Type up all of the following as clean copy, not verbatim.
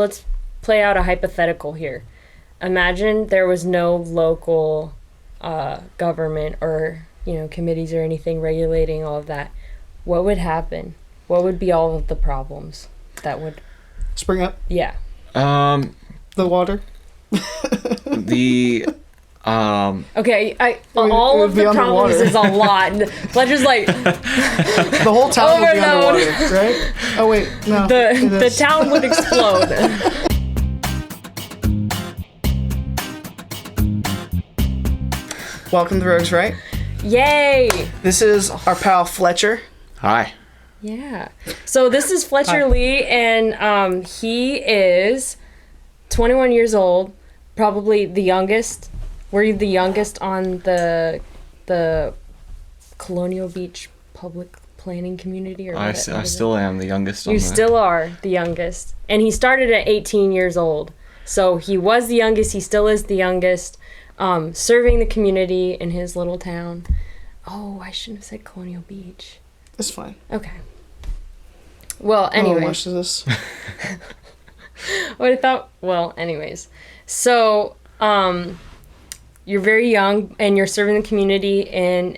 let's play out a hypothetical here. Imagine there was no local government or, committees or anything regulating all of that. What would happen? What would be all of the problems that would spring up? Yeah. The water. Okay, all of the problems is a lot. Fletcher's like the whole town would be underwater, right? Oh wait, no. The town would explode. Welcome to Rogues, right? Yay! This is our pal Fletcher. Hi. Yeah. So this is Fletcher Lee, and he is 21 years old, probably the youngest. Were you the youngest on the Colonial Beach Public Planning Community? Or I still am the youngest. You still are the youngest. And he started at 18 years old. So he was the youngest. He still is the youngest, serving the community in his little town. Oh, I shouldn't have said Colonial Beach. It's fine. Okay. Well, anyway. How much is this? What I thought. Well, anyways. So, you're very young, and you're serving the community in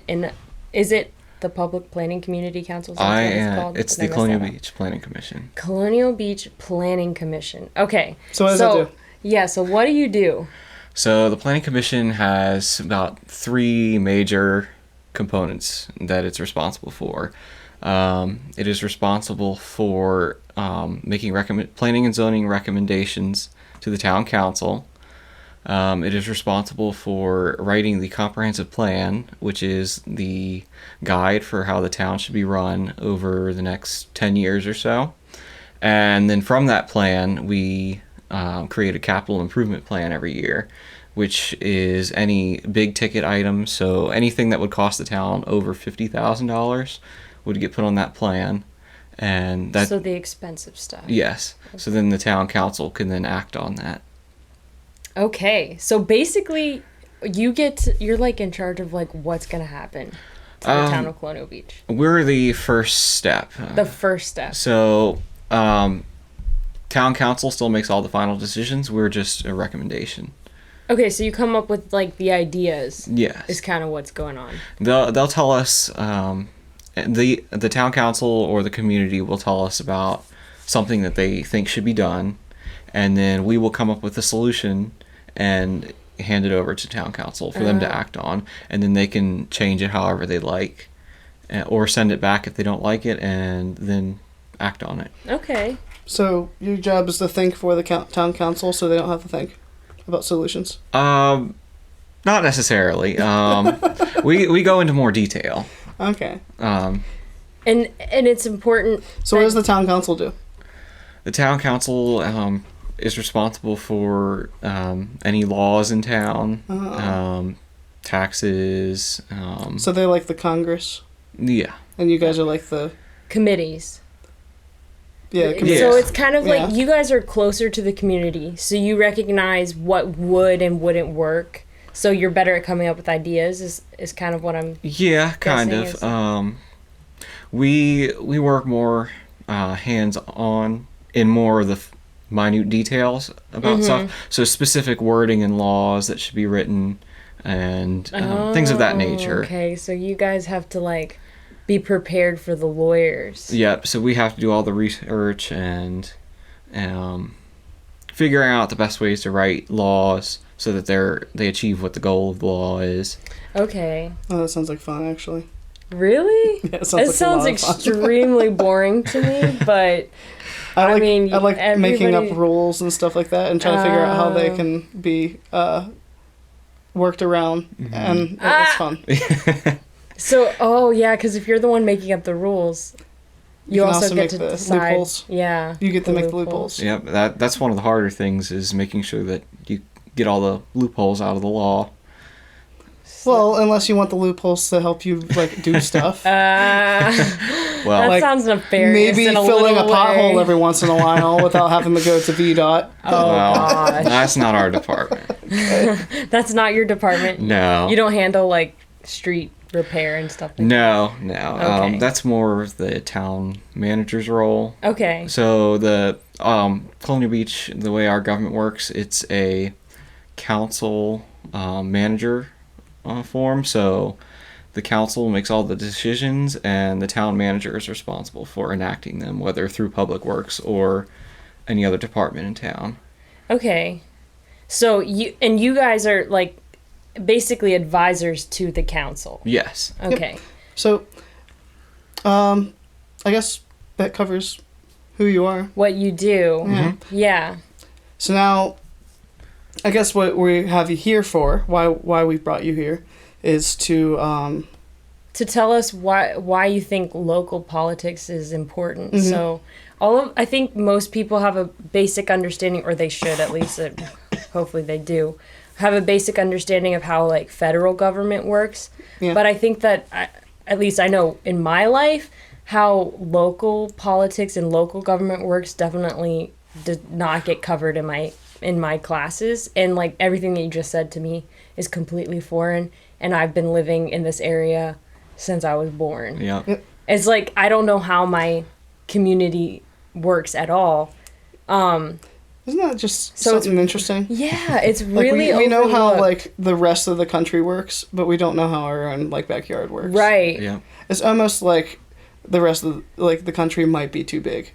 is it the Public Planning Community Council? I am. It's the Colonial Beach Planning Commission. Colonial Beach Planning Commission. Okay. So what does that do? Yeah, so what do you do? So the Planning Commission has about 3 major components that it's responsible for. It is responsible for making planning and zoning recommendations to the town council. It is responsible for writing the comprehensive plan, which is the guide for how the town should be run over the next 10 years or so. And then from that plan, we create a capital improvement plan every year, which is any big ticket item. So anything that would cost the town over $50,000 would get put on that plan. And So the expensive stuff. Yes. Okay. So then the town council can then act on that. Okay, so basically, you're like in charge of like what's gonna happen to the town of Colonial Beach. We're the first step. The first step. So, town council still makes all the final decisions. We're just a recommendation. Okay, so you come up with like the ideas. Yes. Is kind of what's going on. They'll tell us. The town council or the community will tell us about something that they think should be done, and then we will come up with a solution and hand it over to town council for them to act on, and then they can change it however they like, or send it back if they don't like it, and then act on it. Okay. So your job is to think for the town council, so they don't have to think about solutions. Not necessarily. We go into more detail. Okay. And it's important. So what does the town council do? The town council is responsible for any laws in town, taxes. So they're like the Congress? Yeah. And you guys are like the... Committees. Yeah, committees. So it's kind of like you guys are closer to the community, so you recognize what would and wouldn't work. So you're better at coming up with ideas is kind of what I'm kind of. We work more hands-on in more of the minute details about stuff. So specific wording and laws that should be written and things of that nature. Okay, so you guys have to like be prepared for the lawyers. Yep, so we have to do all the research and figuring out the best ways to write laws so that they achieve what the goal of the law is. Okay. Oh, that sounds like fun, actually. Really? Yeah, it sounds extremely boring to me, but I like making up rules and stuff like that and trying to figure out how they can be worked around, and it's fun. So, because if you're the one making up the rules, you also get to decide. Loopholes. Yeah. You get to make the loopholes. Yep, that's one of the harder things is making sure that you get all the loopholes out of the law. Well, unless you want the loopholes to help you like do stuff. Well, that sounds nefarious. Maybe filling a pothole every once in a while without having to go to VDOT. Gosh. That's not our department. That's not your department. No. You don't handle like street repair and stuff like that? No. Okay. That's more the town manager's role. Okay. So the Colonial Beach, the way our government works, it's a council manager form. So the council makes all the decisions, and the town manager is responsible for enacting them, whether through Public Works or any other department in town. Okay. So you guys are like basically advisors to the council. Yes. Okay. Yep. So, I guess that covers who you are. What you do. Yeah. Yeah. So now, I guess what we have you here for, why we brought you here, is to tell us why you think local politics is important. Mm-hmm. So I think most people have a basic understanding, or they should at least, hopefully they do, have a basic understanding of how like federal government works. Yeah. But I think that, at least I know in my life, how local politics and local government works definitely did not get covered in my classes. And like everything that you just said to me is completely foreign. And I've been living in this area since I was born. Yeah. Yep. It's like I don't know how my community works at all. Isn't that just So something interesting? Yeah, it's Like really we know how overlooked. like the rest of the country works, but we don't know how our own like backyard works. Right. Yeah. It's almost like the rest of the country might be too big.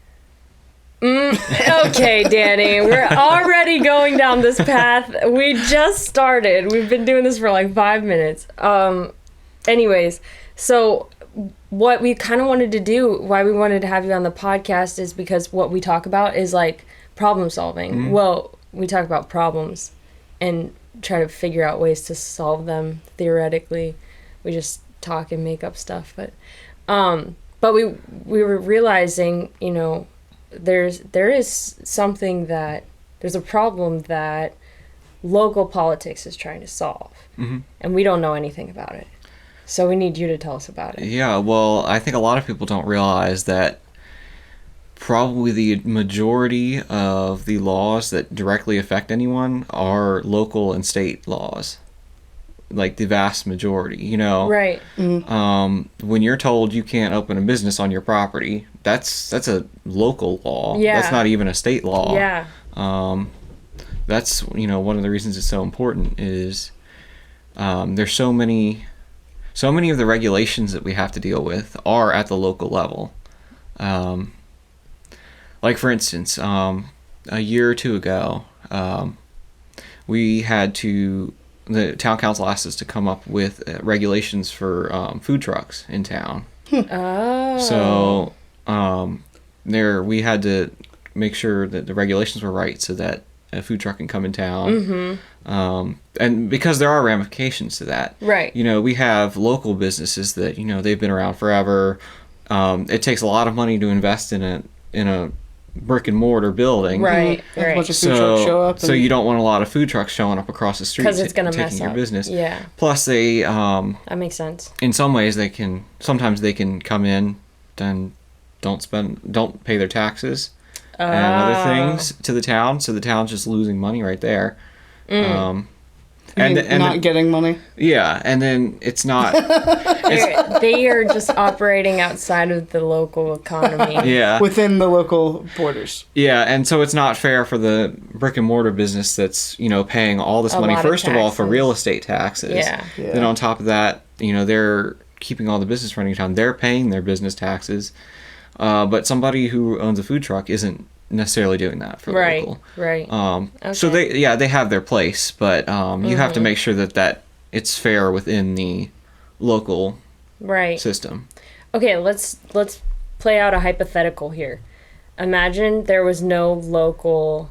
Okay, Danny, we're already going down this path. We just started. We've been doing this for like 5 minutes. Anyways, so what we kind of wanted to do, why we wanted to have you on the podcast, is because what we talk about is like problem solving. Mm-hmm. Well, we talk about problems and try to figure out ways to solve them theoretically. We just talk and make up stuff, but we were realizing, you know, there is something that there's a problem that local politics is trying to solve, and we don't know anything about it. So we need you to tell us about it. Yeah, well, I think a lot of people don't realize that probably the majority of the laws that directly affect anyone are local and state laws. Like the vast majority, you know. Right. When you're told you can't open a business on your property, that's a local law. Yeah. That's not even a state law. Yeah. That's, you know, one of the reasons it's so important is there's so many of the regulations that we have to deal with are at the local level. Like for instance, a year or two ago, the town council asked us to come up with regulations for food trucks in town. Oh. So we had to make sure that the regulations were right so that a food truck can come in town. And because there are ramifications to that. Right. You know, we have local businesses that, you know, they've been around forever. It takes a lot of money to invest in a brick and mortar building. Right. Have a Right. bunch of food trucks show up. So you don't want a lot of food trucks showing up across the street Because it's gonna taking mess your up. business. Yeah. Plus they That makes sense. in some ways sometimes they can come in and don't pay their taxes and other things to the town, so the town's just losing money right there. Not getting money. Yeah, and then it's not They are just operating outside of the local economy. yeah. Within the local borders. Yeah, and so it's not fair for the brick and mortar business that's, you know, paying all this A money lot of first of all for taxes. real estate taxes. Yeah. Yeah. Then on top of that, you know, they're keeping all the business running in town. They're paying their business taxes. But somebody who owns a food truck isn't necessarily doing that for Right. local. Right. So they have their place, but you have to make sure that it's fair within the local Right. system. Okay, let's play out a hypothetical here. Imagine there was no local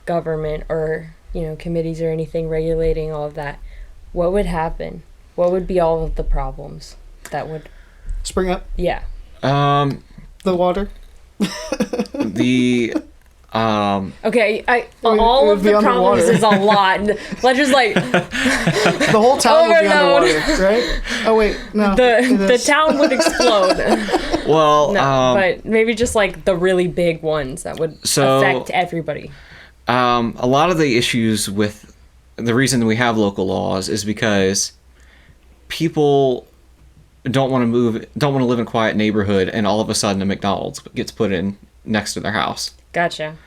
government or, you know, committees or anything regulating all of that. What would happen? What would be all of the problems that would? Spring up Yeah. the water. The Okay, would- all it of would be the problems underwater. is a lot. Let's just like The whole town would be Overload. underwater, right? Oh wait, no. the town would explode. well, No, but maybe just like the really big ones that would So- affect everybody. a lot of the issues with the reason we have local laws is because people don't want to live in a quiet neighborhood, and all of a sudden a McDonald's gets put in next to their house. Gotcha.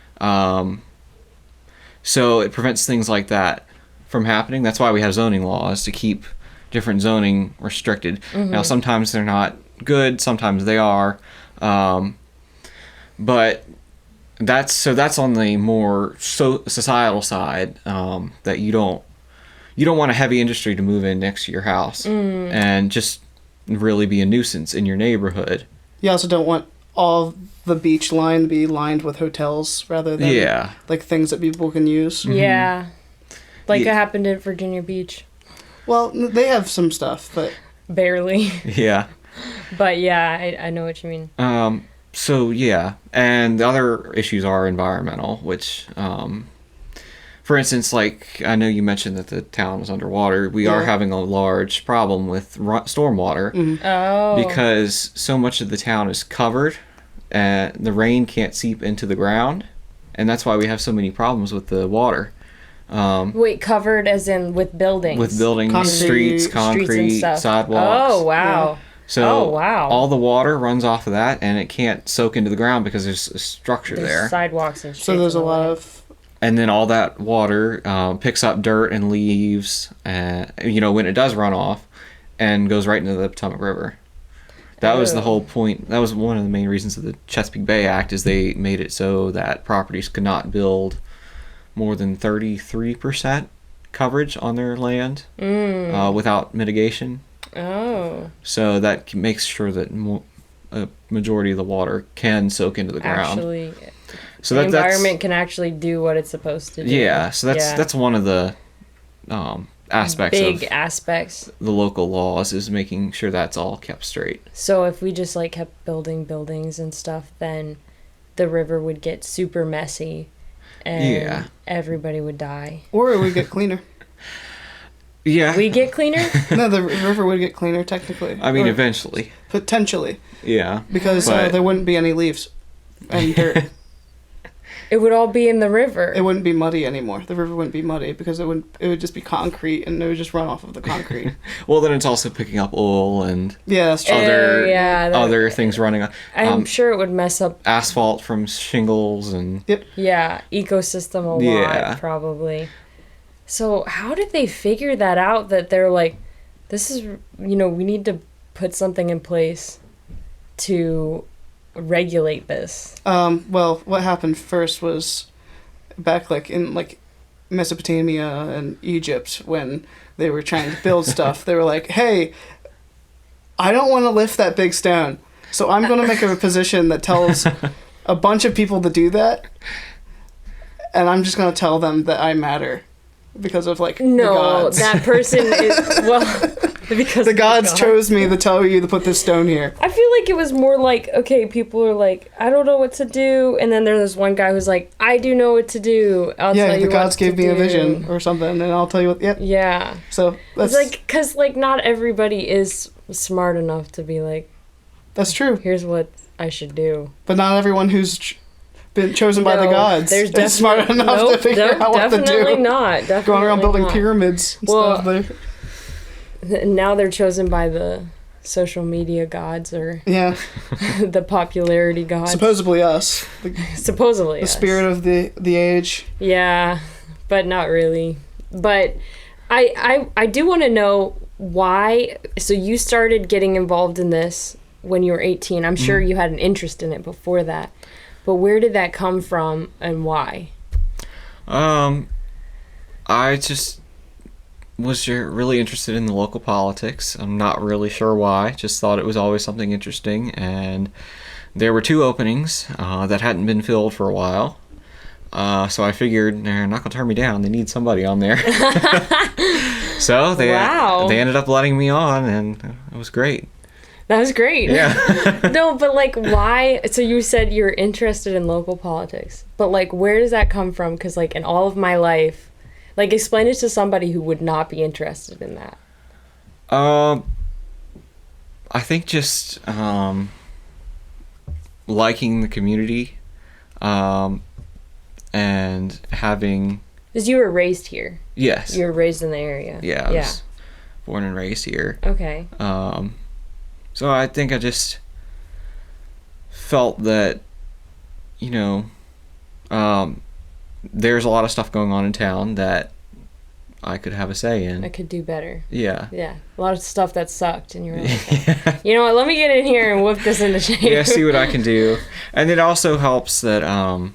So it prevents things like that from happening. That's why we have zoning laws, to keep different zoning restricted. Now, sometimes they're not good, sometimes they are. But that's on the more societal side, that you don't want a heavy industry to move in next to your house and just really be a nuisance in your neighborhood. You also don't want all the beach line be lined with hotels rather than like things that people can use. Yeah. Like it happened at Virginia Beach. Well, they have some stuff, but barely. Yeah. But yeah, I know what you mean. So yeah, and the other issues are environmental, which, for instance, like I know you mentioned that the town was underwater. We are having a large problem with stormwater because so much of the town is covered, and the rain can't seep into the ground, and that's why we have so many problems with the water. Wait, covered as in with buildings? With buildings, streets, concrete, sidewalks. Oh, wow. Yeah. So all the water runs off of that, and it can't soak into the ground because there's a structure there. Sidewalks and streets. So there's a lot of... And then all that water picks up dirt and leaves, when it does run off, and goes right into the Potomac River. That was the whole point. That was one of the main reasons of the Chesapeake Bay Act, is they made it so that properties could not build more than 33% coverage on their land without mitigation. Oh. So that makes sure that a majority of the water can soak into the ground. Actually, so the environment can actually do what it's supposed to do. Yeah, so that's one of the aspects big aspects. The local laws, is making sure that's all kept straight. So if we just like kept building buildings and stuff, then the river would get super messy, and everybody would die. Or it would get cleaner. Yeah. We get cleaner? No, the river would get cleaner, technically. I mean, eventually. Potentially. Yeah. Because there wouldn't be any leaves and dirt. It would all be in the river. It wouldn't be muddy anymore. The river wouldn't be muddy because it would just be concrete, and it would just run off of the concrete. Well, then it's also picking up oil and that's true. other things running. I'm sure it would mess up asphalt from shingles and... Yep. Yeah, ecosystem a lot, probably. So how did they figure that out, that they're like, this is, we need to put something in place to regulate this? Well, what happened first was back in Mesopotamia and Egypt, when they were trying to build stuff. They were like, hey, I don't want to lift that big stone, so I'm going to make a position that tells a bunch of people to do that, and I'm just going to tell them that I matter. Because of the gods. That person is because the gods chose me to tell you to put this stone here. I feel like it was more like, okay, people are like, I don't know what to do, and then there's one guy who's like, I do know what to do. I'll tell you the gods gave me a vision or something, and I'll tell you what. Yep. Yeah. So that's because not everybody is smart enough to be like. That's true. Here's what I should do. But not everyone who's been chosen by the gods is smart enough to figure out what to do. Definitely not. Going around building pyramids and stuff there. Now they're chosen by the social media gods, or the popularity gods. Supposedly us. Supposedly the spirit of the age. Yeah, but not really. But I do want to know why. So you started getting involved in this when you were 18. I'm sure you had an interest in it before that. But where did that come from, and why? I just was really interested in the local politics. I'm not really sure why. Just thought it was always something interesting. And there were 2 openings that hadn't been filled for a while. So I figured they're not going to turn me down. They need somebody on there. So they ended up letting me on, and it was great. That was great. Yeah. No, but why? So you said you're interested in local politics, but where does that come from? Because in all of my life, explain it to somebody who would not be interested in that. I think just liking the community, and having. Because you were raised here. Yes. You were raised in the area. Yeah. born and raised here. Okay. So I think I just felt that, you know, there's a lot of stuff going on in town that I could have a say in. I could do better. Yeah. Yeah. A lot of stuff that sucked, and you're like, you know what, let me get in here and whoop this into shape. Yeah, see what I can do. And it also helps that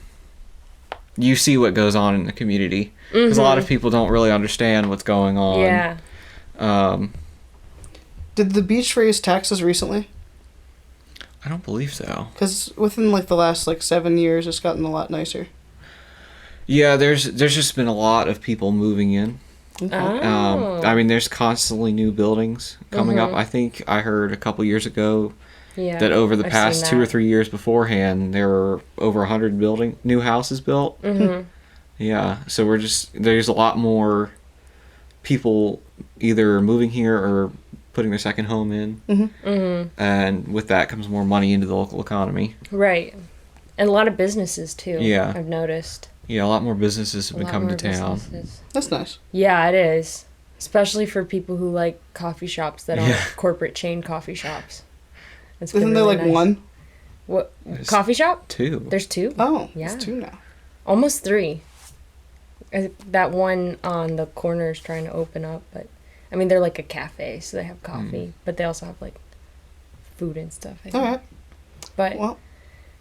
you see what goes on in the community. Because a lot of people don't really understand what's going on. Yeah. Did the beach raise taxes recently? I don't believe so. Because within like the last like 7 years, it's gotten a lot nicer. Yeah, there's just been a lot of people moving in. Okay. Oh. I mean, there's constantly new buildings coming up. I think I heard a couple years ago Yeah. that over the I've past seen 2 or that. 3 years beforehand, there were over 100 new houses built. Mm-hmm. Yeah, so there's a lot more people either moving here or putting their second home in. Mm-hmm. And with that comes more money into the local economy. Right. And a lot of businesses, too. Yeah. I've noticed. Yeah, a lot more businesses have A been lot coming more to town. businesses. That's nice. Yeah, it is. Especially for people who like coffee shops that aren't Yeah. corporate chain coffee shops. It's been Isn't there really like nice. one? What? There's Coffee shop? 2. There's 2? Oh, Yeah. it's 2 now. Almost 3. That one on the corner is trying to open up, but I mean, they're like a cafe, so they have coffee, but they also have like food and stuff. I think. All right. But Well,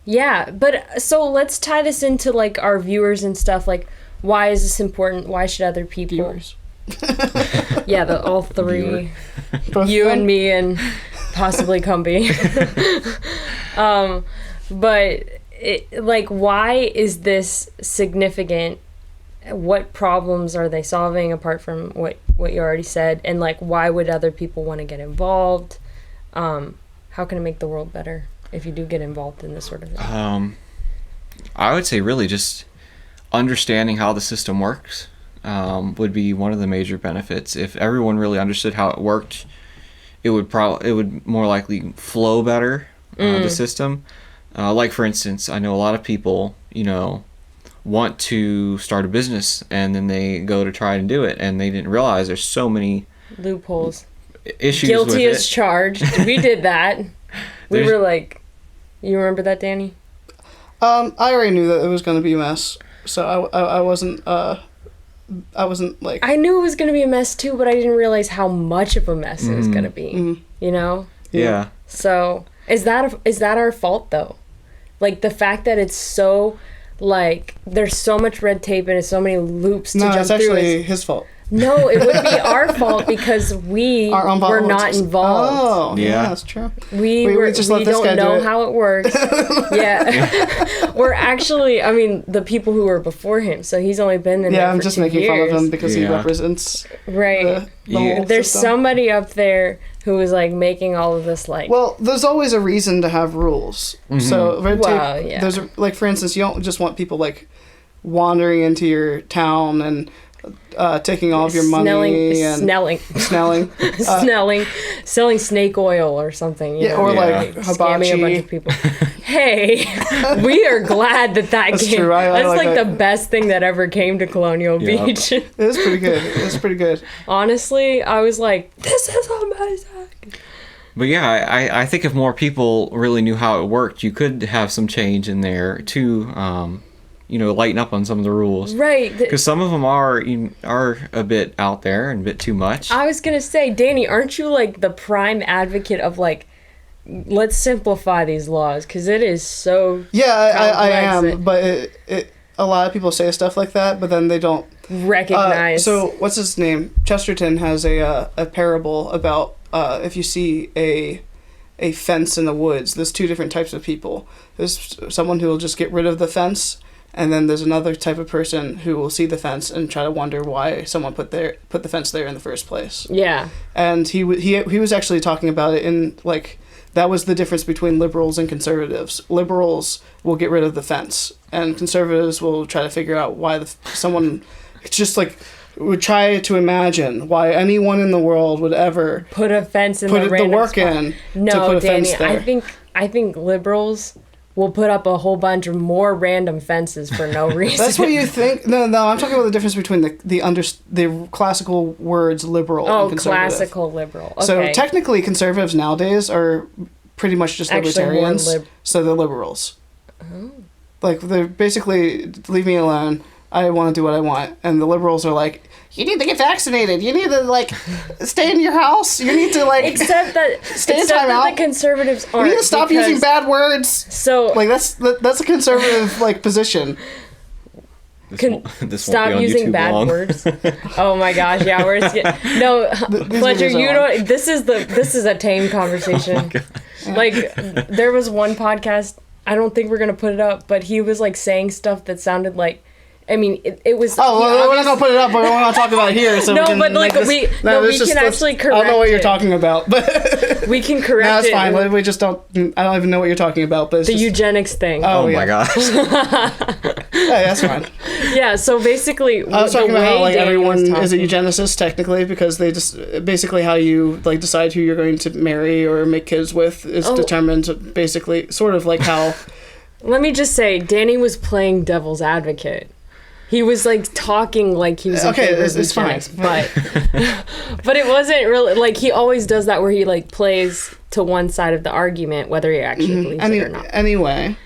yeah, but so let's tie this into like our viewers and stuff. Like, why is this important? Why should other people? viewers. Yeah, all 3. Both You of them? and me and possibly Cumbie. But like, why is this significant? What problems are they solving apart from what you already said? And like, why would other people want to get involved? How can it make the world better if you do get involved in this sort of thing? I would say really just understanding how the system works would be one of the major benefits. If everyone really understood how it worked, it would more likely flow better, the system. Like for instance, I know a lot of people, want to start a business and then they go to try and do it and they didn't realize there's so many Loopholes. issues Guilty with as it. charged. We did that. We There's- were like, you remember that, Danny? I already knew that it was going to be a mess, so I wasn't like. I knew it was going to be a mess too, but I didn't realize how much of a mess it was going to be. Mhm. You know? Yeah. So, is that our fault though? Like the fact that it's so like there's so much red tape and it's so many loops to No, jump it's through. actually his fault. No, it would be our fault because we Our own were fault. not involved. Oh, yeah, Yeah. that's true. We just let this don't guy do know it. how it works. Yeah. We're actually, I mean, the people who were before him. So he's only been in there Yeah, I'm for just 2 making fun of years. him because he Yeah. represents Right. the Yeah. whole There's system. somebody up there who is like making all of this like Well, there's always a reason to have rules. So red tape. Well, yeah. There's like, for instance, you don't just want people like wandering into your town and taking all of your money and snelling, snelling. selling snake oil or something. You Yeah, know, or like scamming a bunch hibachi. of people. Hey, we are glad that That's came. true. I That's like like that. the best thing that ever came to Colonial Yeah. Beach. It is pretty good. It's pretty good. Honestly, I was like, this is amazing. But yeah, I think if more people really knew how it worked, you could have some change in there to, lighten up on some of the rules. Right. Because some of them are a bit out there and a bit too much. I was gonna say, Danny, aren't you like the prime advocate of like, let's simplify these laws because it is so Yeah, I complex. am. But a lot of people say stuff like that, but then they don't recognized. So what's his name? Chesterton has a parable about if you see a fence in the woods, there's 2 different types of people. There's someone who will just get rid of the fence, and then there's another type of person who will see the fence and try to wonder why someone put the fence there in the first place. Yeah. And he was actually talking about it in like that was the difference between liberals and conservatives. Liberals will get rid of the fence, and conservatives will try to figure out why someone. It's just like would try to imagine why anyone in the world would ever Put a fence in put the the random work spot. in to No, put a Danny, fence there. I think liberals we'll put up a whole bunch of more random fences for no reason. That's what you think? No, I'm talking about the difference between the classical words liberal and conservative. Classical liberal. Okay. So technically, conservatives nowadays are pretty much just Actually libertarians. more So they're liberals. Oh. Like, they're basically, leave me alone. I want to do what I want. And the liberals are like, you need to get vaccinated. You need to, like, stay in your house. You need to, like, Except that the conservatives aren't. You need to stop using bad words. So like, that's a conservative, like, position. Stop using bad words. Oh my gosh, yeah, no, Fletcher, you don't. This is a tame conversation. Like, there was one podcast. I don't think we're gonna put it up, but he was like saying stuff that sounded like. I mean, it was. Oh, well, we're not gonna put it up, but we're not talking about it here. So no, but like we can actually correct. I don't know what you're talking about, but we can correct. No, that's fine. We just don't. I don't even know what you're talking about. But it's the eugenics thing. Oh my gosh. Yeah, that's fine. Yeah. So basically, I was talking about how like everyone is a eugenicist technically because they just basically how you like decide who you're going to marry or make kids with is determined basically sort of like how. Let me just say, Danny was playing devil's advocate. He was like talking like he was in favor of eugenics, but it wasn't really like he always does that where he like plays to one side of the argument whether he actually believes it or not. Anyway,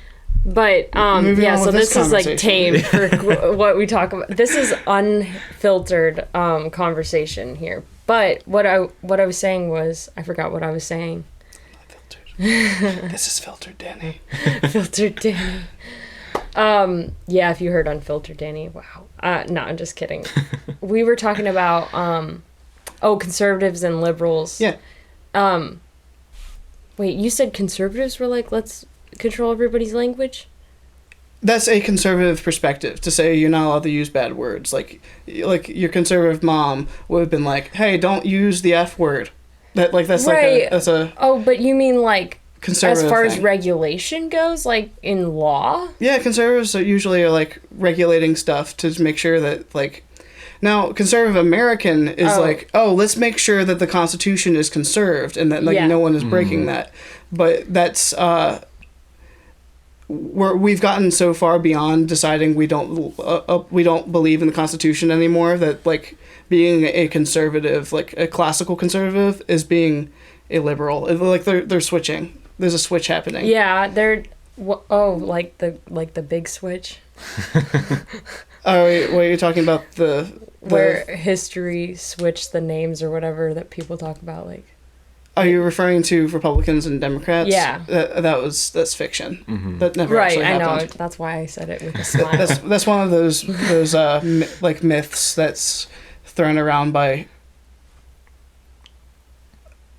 but yeah, so this is like tame for what we talk about. This is unfiltered conversation here. But what I was saying was I forgot what I was saying. This is filtered, Danny. Filtered Danny. Yeah, if you heard Unfiltered Danny, wow. No, I'm just kidding. We were talking about conservatives and liberals. Yeah. Wait, you said conservatives were like, let's control everybody's language? That's a conservative perspective to say you're not allowed to use bad words. Like your conservative mom would have been like, "Hey, don't use the F word." That's right. That's a. Oh, but you mean like conservative as far thing. as regulation goes, like in law? Yeah, conservatives usually are like regulating stuff to make sure that like. Now, conservative American is let's make sure that the Constitution is conserved and that no one is breaking that. But that's we've gotten so far beyond deciding we don't believe in the Constitution anymore that like being a conservative, like a classical conservative, is being a liberal. Like they're switching. There's a switch happening. Yeah, like the big switch. Oh, wait, what are you talking about? Where history switched the names or whatever that people talk about, like. Are you referring to Republicans and Democrats? Yeah. That's fiction. Mm-hmm. That never actually happened. Right, I know. That's why I said it with a smile. That's one of those like myths that's thrown around by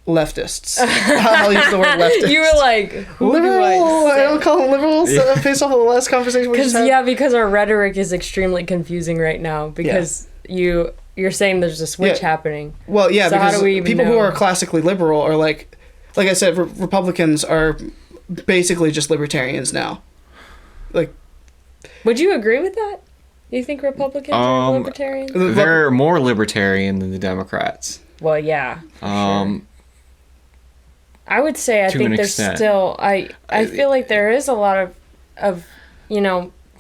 leftists. I'll use the word leftist. You were like, who liberal. Do I don't call them liberals. Based off of the last conversation we just had. Because our rhetoric is extremely confusing right now because you're saying there's a switch happening. Well, yeah, so because how do we even people know? who are classically liberal are like I said, Republicans are basically just libertarians now. Like, would you agree with that? You think Republicans are libertarians? They're more libertarian than the Democrats. Well, yeah. Sure. I would say I think there's still I feel like there is a lot of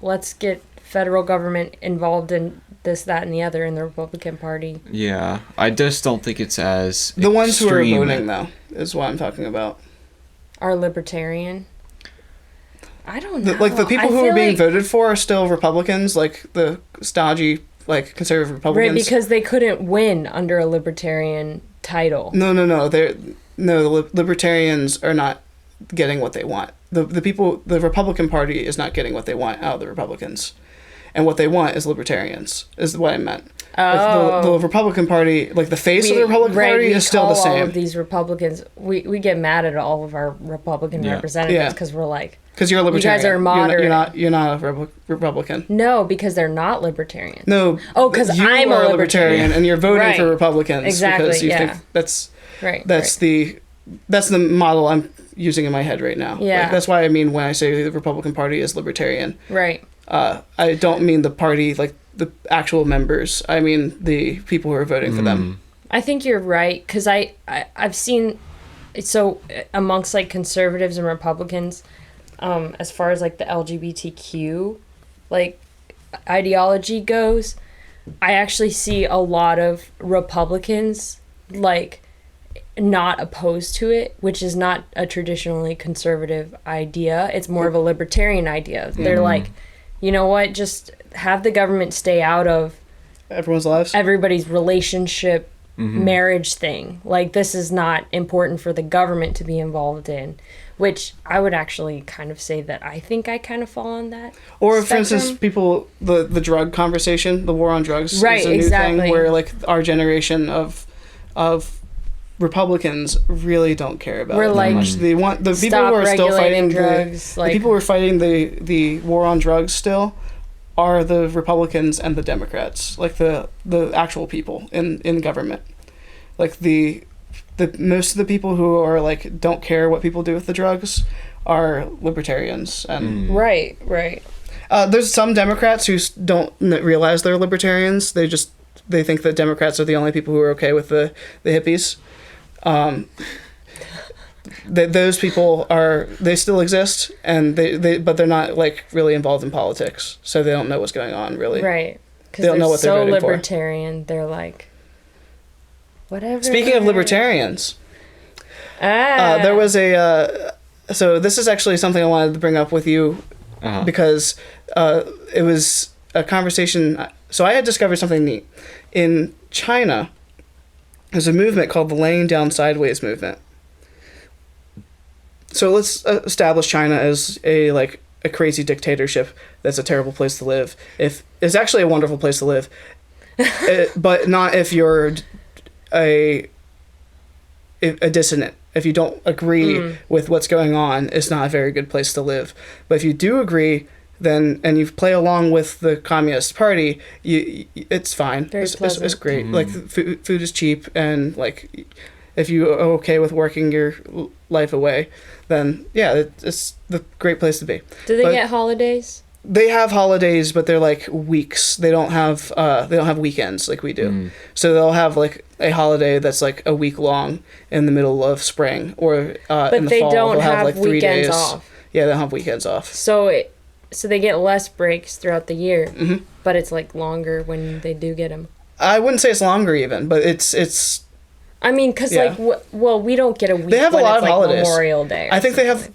let's get federal government involved in this, that, and the other in the Republican Party. Yeah, I just don't think it's as the ones who are voting though is what I'm talking about. Are libertarian. I don't know. Like the people who are being voted for are still Republicans, like the stodgy, like conservative Republicans. Right, because they couldn't win under a libertarian title. No. The libertarians are not getting what they want. The Republican Party is not getting what they want out of the Republicans. And what they want is libertarians, is what I meant. Oh. Like the Republican Party, like the face of the Republican Party is still the same. All of these Republicans, we get mad at all of our Republican representatives because we're like, because you're a libertarian. You guys are moderate. You're not a Republican. No, because they're not libertarian. No. Oh, because I'm a libertarian and you're voting for Republicans. Exactly. Because you think that's the model I'm using in my head right now. Yeah. Like, that's why I mean when I say the Republican Party is libertarian. Right. I don't mean the party, like the actual members. I mean the people who are voting for them. I think you're right, because I've seen, so amongst like conservatives and Republicans, as far as like the LGBTQ like ideology goes, I actually see a lot of Republicans like not opposed to it, which is not a traditionally conservative idea. It's more of a libertarian idea. They're like, you know what, just have the government stay out of everyone's lives, everybody's relationship, marriage thing. Like, this is not important for the government to be involved in, which I would actually kind of say that I think I kind of fall on that or spectrum. for instance, people, the drug conversation, the war on drugs, right, is a new exactly. thing where like our generation of Republicans really don't care about We're it like, that much. They want the people stop who are still fighting drugs, the people who are fighting the war on drugs still are the Republicans and the Democrats, like the actual people in government. Like the most of the people who are like don't care what people do with the drugs are libertarians and right. There's some Democrats who don't realize they're libertarians. They think that Democrats are the only people who are okay with the hippies. Those people they still exist, and but they're not like really involved in politics, so they don't know what's going on really. Right, because they don't know what they're voting libertarian. They're like, whatever. Speaking of libertarians, there was so this is actually something I wanted to bring up with you because it was a conversation. So I had discovered something neat. In China, there's a movement called the Laying Down Sideways movement. So let's establish China as a crazy dictatorship that's a terrible place to live. If it's actually a wonderful place to live, but not if you're a dissident. If you don't agree with what's going on, it's not a very good place to live. But if you do agree, and you play along with the Communist Party, it's fine. It's great. Like food is cheap, and like if you are okay with working your life away, then yeah, it's the great place to be. Do they get holidays? They have holidays, but they're like weeks. They don't have weekends like we do. So they'll have like a holiday that's like a week long in the middle of spring, or in the fall. But they don't have like 3 weekends days off. Yeah, they don't have weekends off. So they get less breaks throughout the year, but it's like longer when they do get them. I wouldn't say it's longer even, but it's. I mean, because we don't get a week. They have a lot of holidays. Memorial Day. I think they have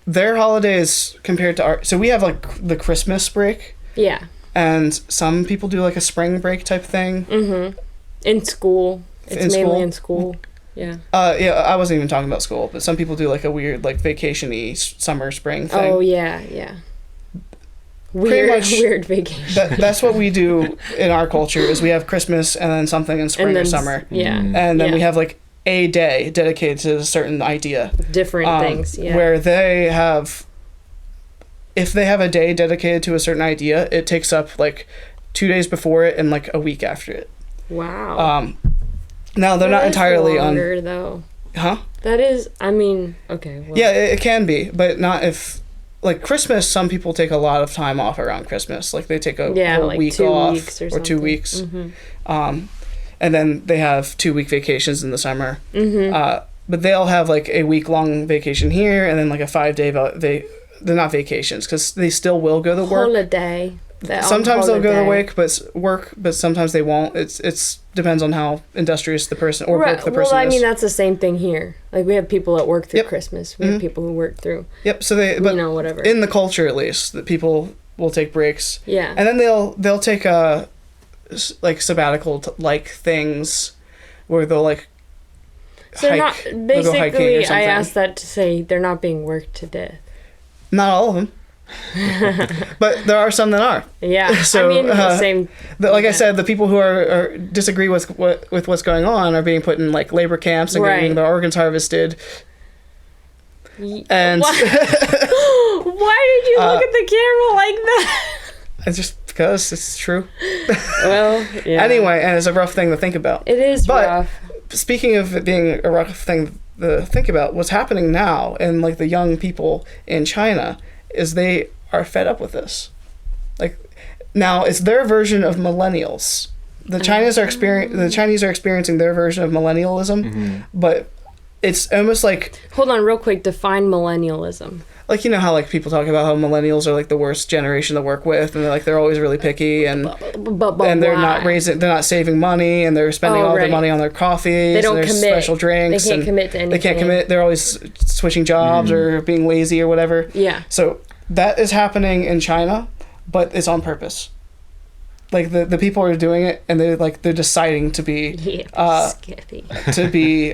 their holidays compared to our. So we have like the Christmas break. Yeah. And some people do like a spring break type thing. In school, it's mainly in school. Yeah. Yeah, I wasn't even talking about school, but some people do like a weird like vacation-y summer spring thing. Oh yeah. Weird vacation. That's what we do in our culture is we have Christmas and then something in spring or summer. Yeah. And then we have like a day dedicated to a certain idea. Different things, yeah. Where they have, if they have a day dedicated to a certain idea, it takes up like 2 days before it and like a week after it. Wow. Now they're not entirely longer, though. Huh? That is, I mean, okay. Well. Yeah, it can be, but not if. Like Christmas, some people take a lot of time off around Christmas. Like they take a whole like week 2 off weeks or 2 weeks. And then they have 2 week vacations in the summer. But they'll have like a week long vacation here and then like a 5 day. They're not vacations because they still will go to work. Holiday. Sometimes they'll go to work, but sometimes they won't. It's depends on how industrious the person or work the person is. Well, I mean that's the same thing here. Like we have people that work through Christmas. We have people who work through. Yep. So whatever. In the culture, at least, that people will take breaks. Yeah. And then they'll take like sabbatical like things, where they'll like. So hike, basically, I asked that to say they're not being worked to death. Not all of them. But there are some that are. Yeah, so, I mean the same. Like I said, the people who are disagree with what's going on are being put in like labor camps and getting their organs harvested. And why did you look at the camera like that? It's just because it's true. Well, yeah. Anyway, and it's a rough thing to think about. It is rough. Speaking of it being a rough thing to think about, what's happening now in like the young people in China is they are fed up with this. Like now it's their version of millennials. The Chinese are experiencing their version of millennialism, but it's almost like Hold on, real quick. Define millennialism. like, you know how like people talk about how millennials are like the worst generation to work with, and they're always really picky, and they're not saving money, and they're spending all their money on their coffees, they don't and their commit. special drinks. They can't commit to anything. They can't commit. They're always switching jobs or being lazy or whatever. Yeah. So that is happening in China, but it's on purpose. Like the people are doing it, and they're deciding to be Skippy. to be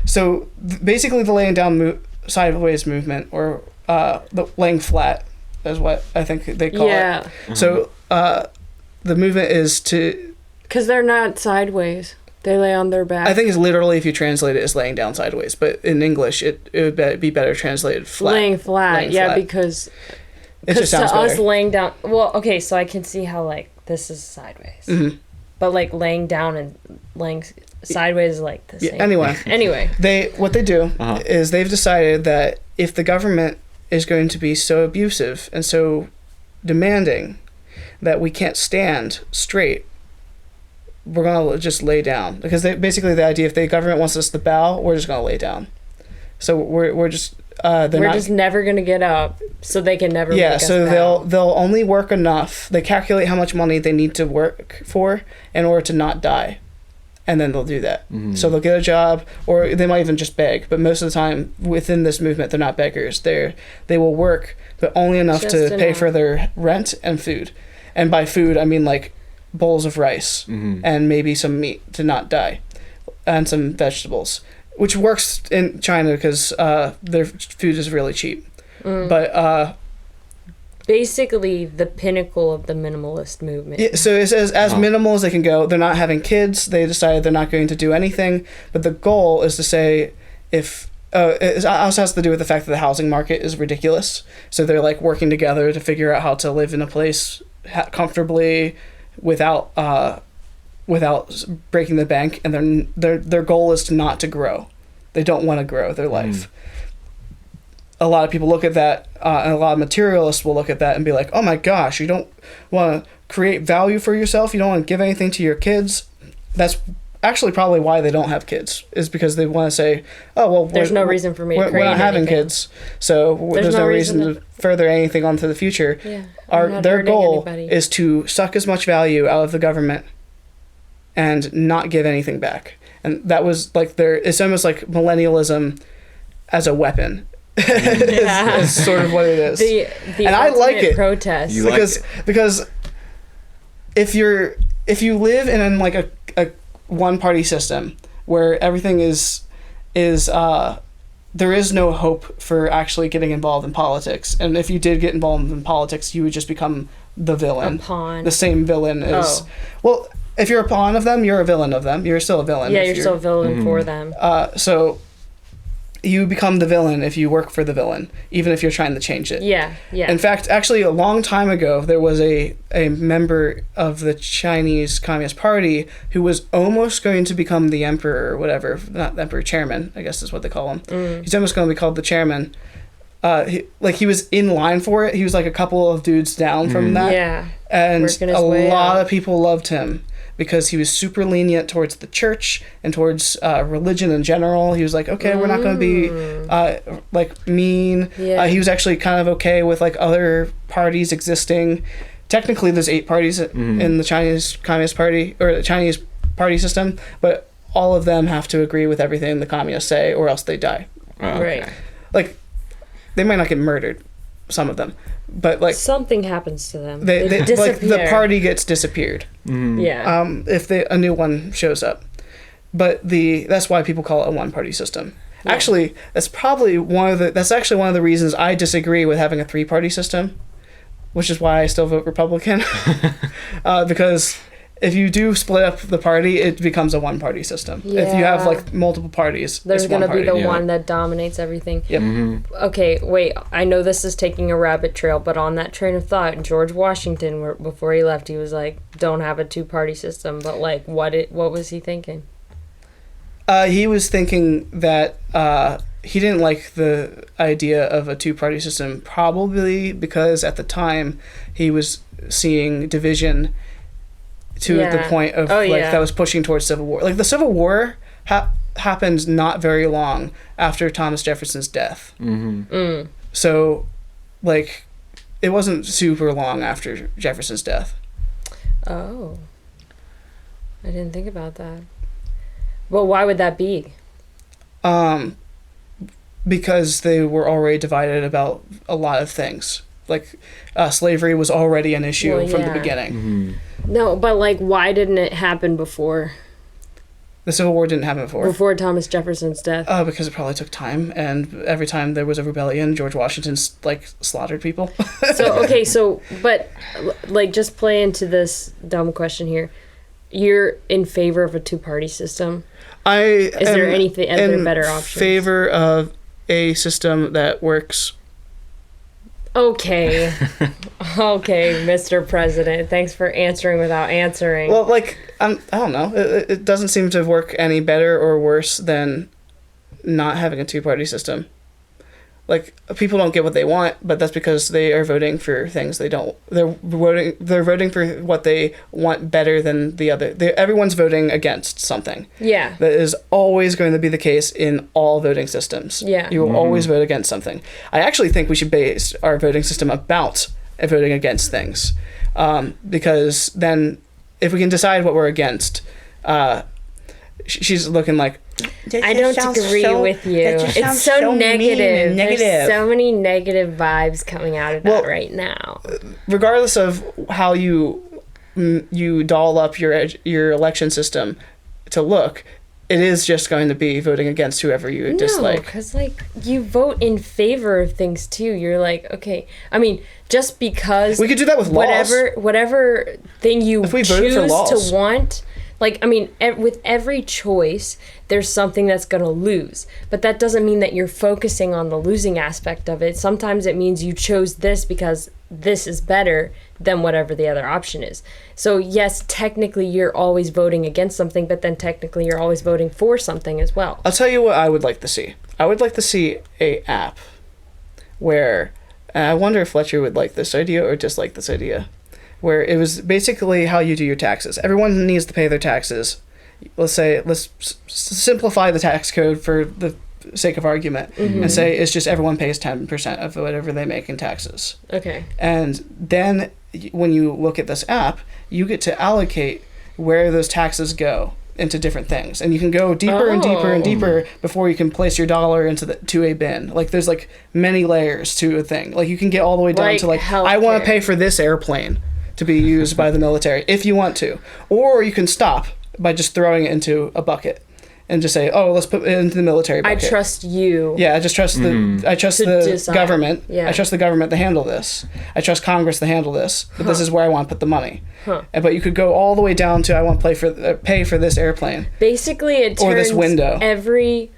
so basically the laying down sideways movement, or the laying flat is what I think they call it. So the movement is to, because they're not sideways, they lay on their back. I think it's literally, if you translate it, is laying down sideways, but in English it would be better translated flat. Laying flat. Because it just sounds to better. us laying down, well, okay, so I can see how like this is sideways, but like laying down and laying sideways is like the same. Anyway, what they do is they've decided that if the government is going to be so abusive and so demanding that we can't stand straight, we're gonna just lay down. Because basically the idea, if the government wants us to bow, we're just gonna lay down. So we're just just never gonna get up, so they can never. Yeah, make us so bow. they'll only work enough. They calculate how much money they need to work for in order to not die, and then they'll do that. So they'll get a job, or they might even just beg. But most of the time, within this movement, they're not beggars. They will work, but only enough to pay for their rent and food. And by food, I mean like bowls of rice and maybe some meat to not die, and some vegetables, which works in China because their food is really cheap. But basically the pinnacle of the minimalist movement. Yeah, so it's as minimal as they can go. They're not having kids. They decided they're not going to do anything. But the goal is to say, if it also has to do with the fact that the housing market is ridiculous. So they're like working together to figure out how to live in a place comfortably without breaking the bank. And their goal is not to grow. They don't want to grow their life. A lot of people look at that, and a lot of materialists will look at that and be like, oh my gosh, you don't want to create value for yourself, you don't want to give anything to your kids. That's actually probably why they don't have kids, is because they want to say, oh, well, there's no reason for me to create we're not having anything. Kids, so there's no reason to further anything onto the future. Their goal is to suck as much value out of the government and not give anything back. And that was like it's almost like millennialism as a weapon. Is sort of what it is. The and I like it. Protest. Because if you live in like a one party system where everything is there is no hope for actually getting involved in politics, and if you did get involved in politics, you would just become the villain. A pawn. The same villain as well. If you're a pawn of them, you're a villain of them. You're still a villain. Yeah, you're still a villain for them. So you become the villain if you work for the villain, even if you're trying to change it. Yeah. In fact, actually, a long time ago, there was a member of the Chinese Communist Party who was almost going to become the emperor or whatever. Not the emperor, chairman, I guess is what they call him. He's almost going to be called the chairman. He was in line for it. He was like a couple of dudes down from that. Yeah. And a lot of people loved him, because he was super lenient towards the church and towards religion in general. He was like, okay, we're not going to be like mean. Yeah. He was actually kind of okay with like other parties existing. Technically, there's 8 parties in the Chinese Communist Party, or the Chinese party system, but all of them have to agree with everything the communists say, or else they die. Right. Like, they might not get murdered, some of them, but like something happens to them. They like the party gets disappeared. Yeah. If a new one shows up, but that's why people call it a one party system. Yeah. Actually, that's actually one of the reasons I disagree with having a 3-party system, which is why I still vote Republican. Because if you do split up the party, it becomes a one-party system. Yeah. If you have like multiple parties, there's going to be the one that dominates everything. Yep. Okay, wait. I know this is taking a rabbit trail, but on that train of thought, George Washington, before he left, he was like, "Don't have a 2-party system." But like, what was he thinking? He was thinking that he didn't like the idea of a 2-party system, probably because at the time he was seeing division to the point of that was pushing towards civil war. Like the Civil War happened not very long after Thomas Jefferson's death. So, like, it wasn't super long after Jefferson's death. Oh. I didn't think about that. Well, why would that be? Because they were already divided about a lot of things. Like, slavery was already an issue from the beginning. No, but, like, why didn't it happen before? The Civil War didn't happen before. Before Thomas Jefferson's death? Because it probably took time, and every time there was a rebellion, George Washington, like, slaughtered people. But, like, just play into this dumb question here. You're in favor of a two-party system? Is there anything other better options? In favor of a system that works. Okay, Mr. President. Thanks for answering without answering. Well, like, I don't know. It doesn't seem to work any better or worse than not having a two-party system. Like, people don't get what they want, but that's because they are voting for things they don't. They're voting for what they want better than the other. Everyone's voting against something. Yeah. That is always going to be the case in all voting systems. Yeah. You will always vote against something. I actually think we should base our voting system about voting against things. Because then, if we can decide what we're against, she's looking like, I don't agree with you. It's so negative. There's so many negative vibes coming out of that right now. Regardless of how you doll up your election system to look, it is just going to be voting against whoever you dislike. Because, like, you vote in favor of things, too. You're like, okay. I mean, just because... We could do that with laws. Whatever thing you choose to want... Like, I mean, with every choice, there's something that's going to lose. But that doesn't mean that you're focusing on the losing aspect of it. Sometimes it means you chose this because this is better than whatever the other option is. So, yes, technically you're always voting against something, but then technically you're always voting for something as well. I'll tell you what I would like to see. I would like to see a app where... I wonder if Fletcher would like this idea or dislike this idea. Where it was basically how you do your taxes. Everyone needs to pay their taxes. Let's simplify the tax code for the sake of argument and say it's just everyone pays 10% of whatever they make in taxes. Okay. And then when you look at this app, you get to allocate where those taxes go into different things, and you can go deeper and deeper and deeper before you can place your dollar into a bin. Like, there's like many layers to a thing. Like, you can get all the way down to like healthcare. I want to pay for this airplane to be used by the military if you want to, or you can stop by just throwing it into a bucket and just say, oh, let's put it into the military bucket. I trust you. Yeah, I trust the government. Yeah. I trust the government to handle this. I trust Congress to handle this. But this is where I want to put the money. But you could go all the way down to I want to pay for this airplane. Basically, it turns or this window. Every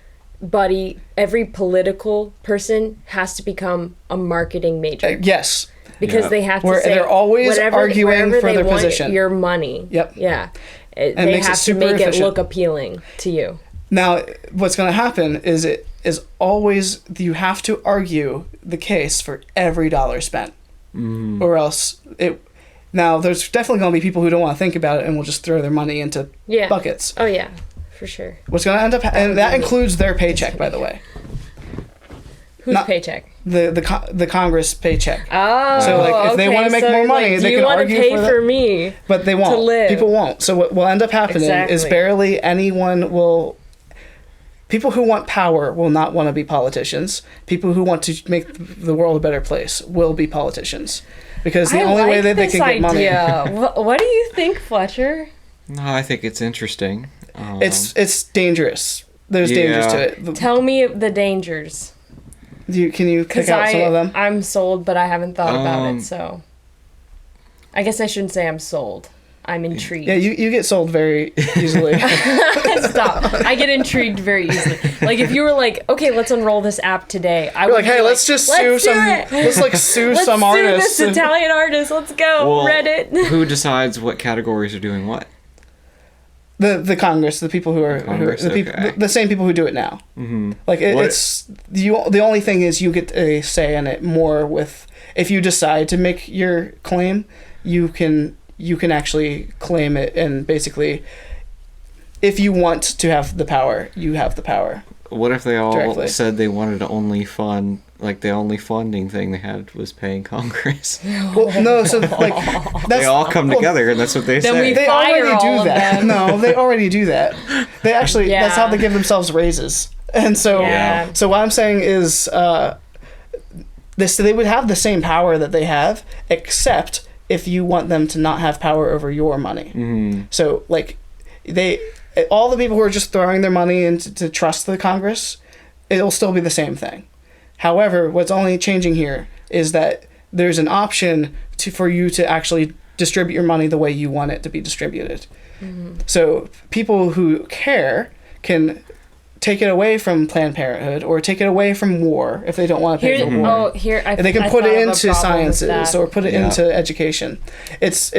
political person has to become a marketing major. Yes. Because they have to say they're always arguing for their position. Your money. Yep. Yeah. They have to make it look appealing to you. Now, what's going to happen is always you have to argue the case for every dollar spent, or else it. Now, there's definitely going to be people who don't want to think about it and will just throw their money into buckets. Oh yeah, for sure. What's going to end up, and that includes their paycheck, by the way. Whose paycheck? The Congress paycheck. Oh, so like if they want to make more money, they can argue for that. You want to pay for me, but they won't. To live. People won't. So what will end up happening is barely anyone will. People who want power will not want to be politicians. People who want to make the world a better place will be politicians, because the only way that they can get money. What do you think, Fletcher? No, I think it's interesting. It's dangerous. There's dangers to it. Tell me the dangers. Can you pick out some of them? I'm sold, but I haven't thought about it, so I guess I shouldn't say I'm sold. I'm intrigued. Yeah, you get sold very easily. Stop. I get intrigued very easily. Like, if you were like, okay, let's unroll this app today. I would like, hey, let's just sue some. Let's like sue some artists. Let's sue this Italian artist. Let's go. Reddit. Who decides what categories are doing what? The Congress, the people who are the same people who do it now. Mm-hmm. Like it's the only thing is you get a say in it more with if you decide to make your claim, you can actually claim it and basically if you want to have the power, you have the power. What if they all Directly. said they wanted to only fund, like the only funding thing they had was paying Congress? Well, no, so like that's They all come together, and that's what they Then say. we They fire already all do of that. them. No, they already do that. They actually that's how Yeah. they give themselves raises. And so Yeah. so what I'm saying is they would have the same power that they have, except if you want them to not have power over your money. Mhm. So like all the people who are just throwing their money into to trust the Congress, it'll still be the same thing. However, what's only changing here is that there's an option for you to actually distribute your money the way you want it to be distributed. So people who care can take it away from Planned Parenthood or take it away from war if they don't want to pay Here, for war. And they can put it into sciences or put it Yeah. into education. It's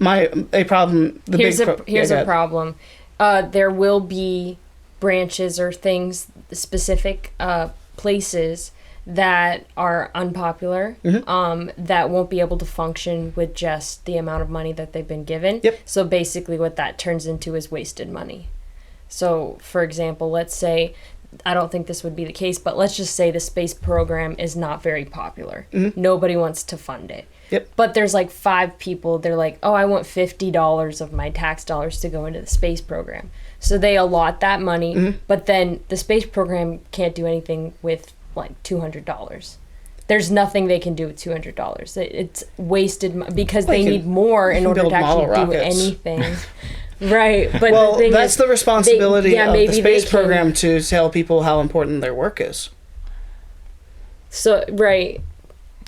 a problem. Here's a Yeah, problem. There will be branches or things, specific places that are unpopular, that won't be able to function with just the amount of money that they've been given. Yep. So basically what that turns into is wasted money. So, for example, let's say, I don't think this would be the case, but let's just say the space program is not very popular. Nobody wants to fund it. Yep. But there's like 5 people, they're like, oh, I want $50 of my tax dollars to go into the space program. So they allot that money, but then the space program can't do anything with like $200. There's nothing they can do with $200. It's wasted because Well, they you need can- more in you can order build to actually model do rockets. anything. Right, but well, the thing that's is, the responsibility of the maybe space they program to tell people how important their work is. So right,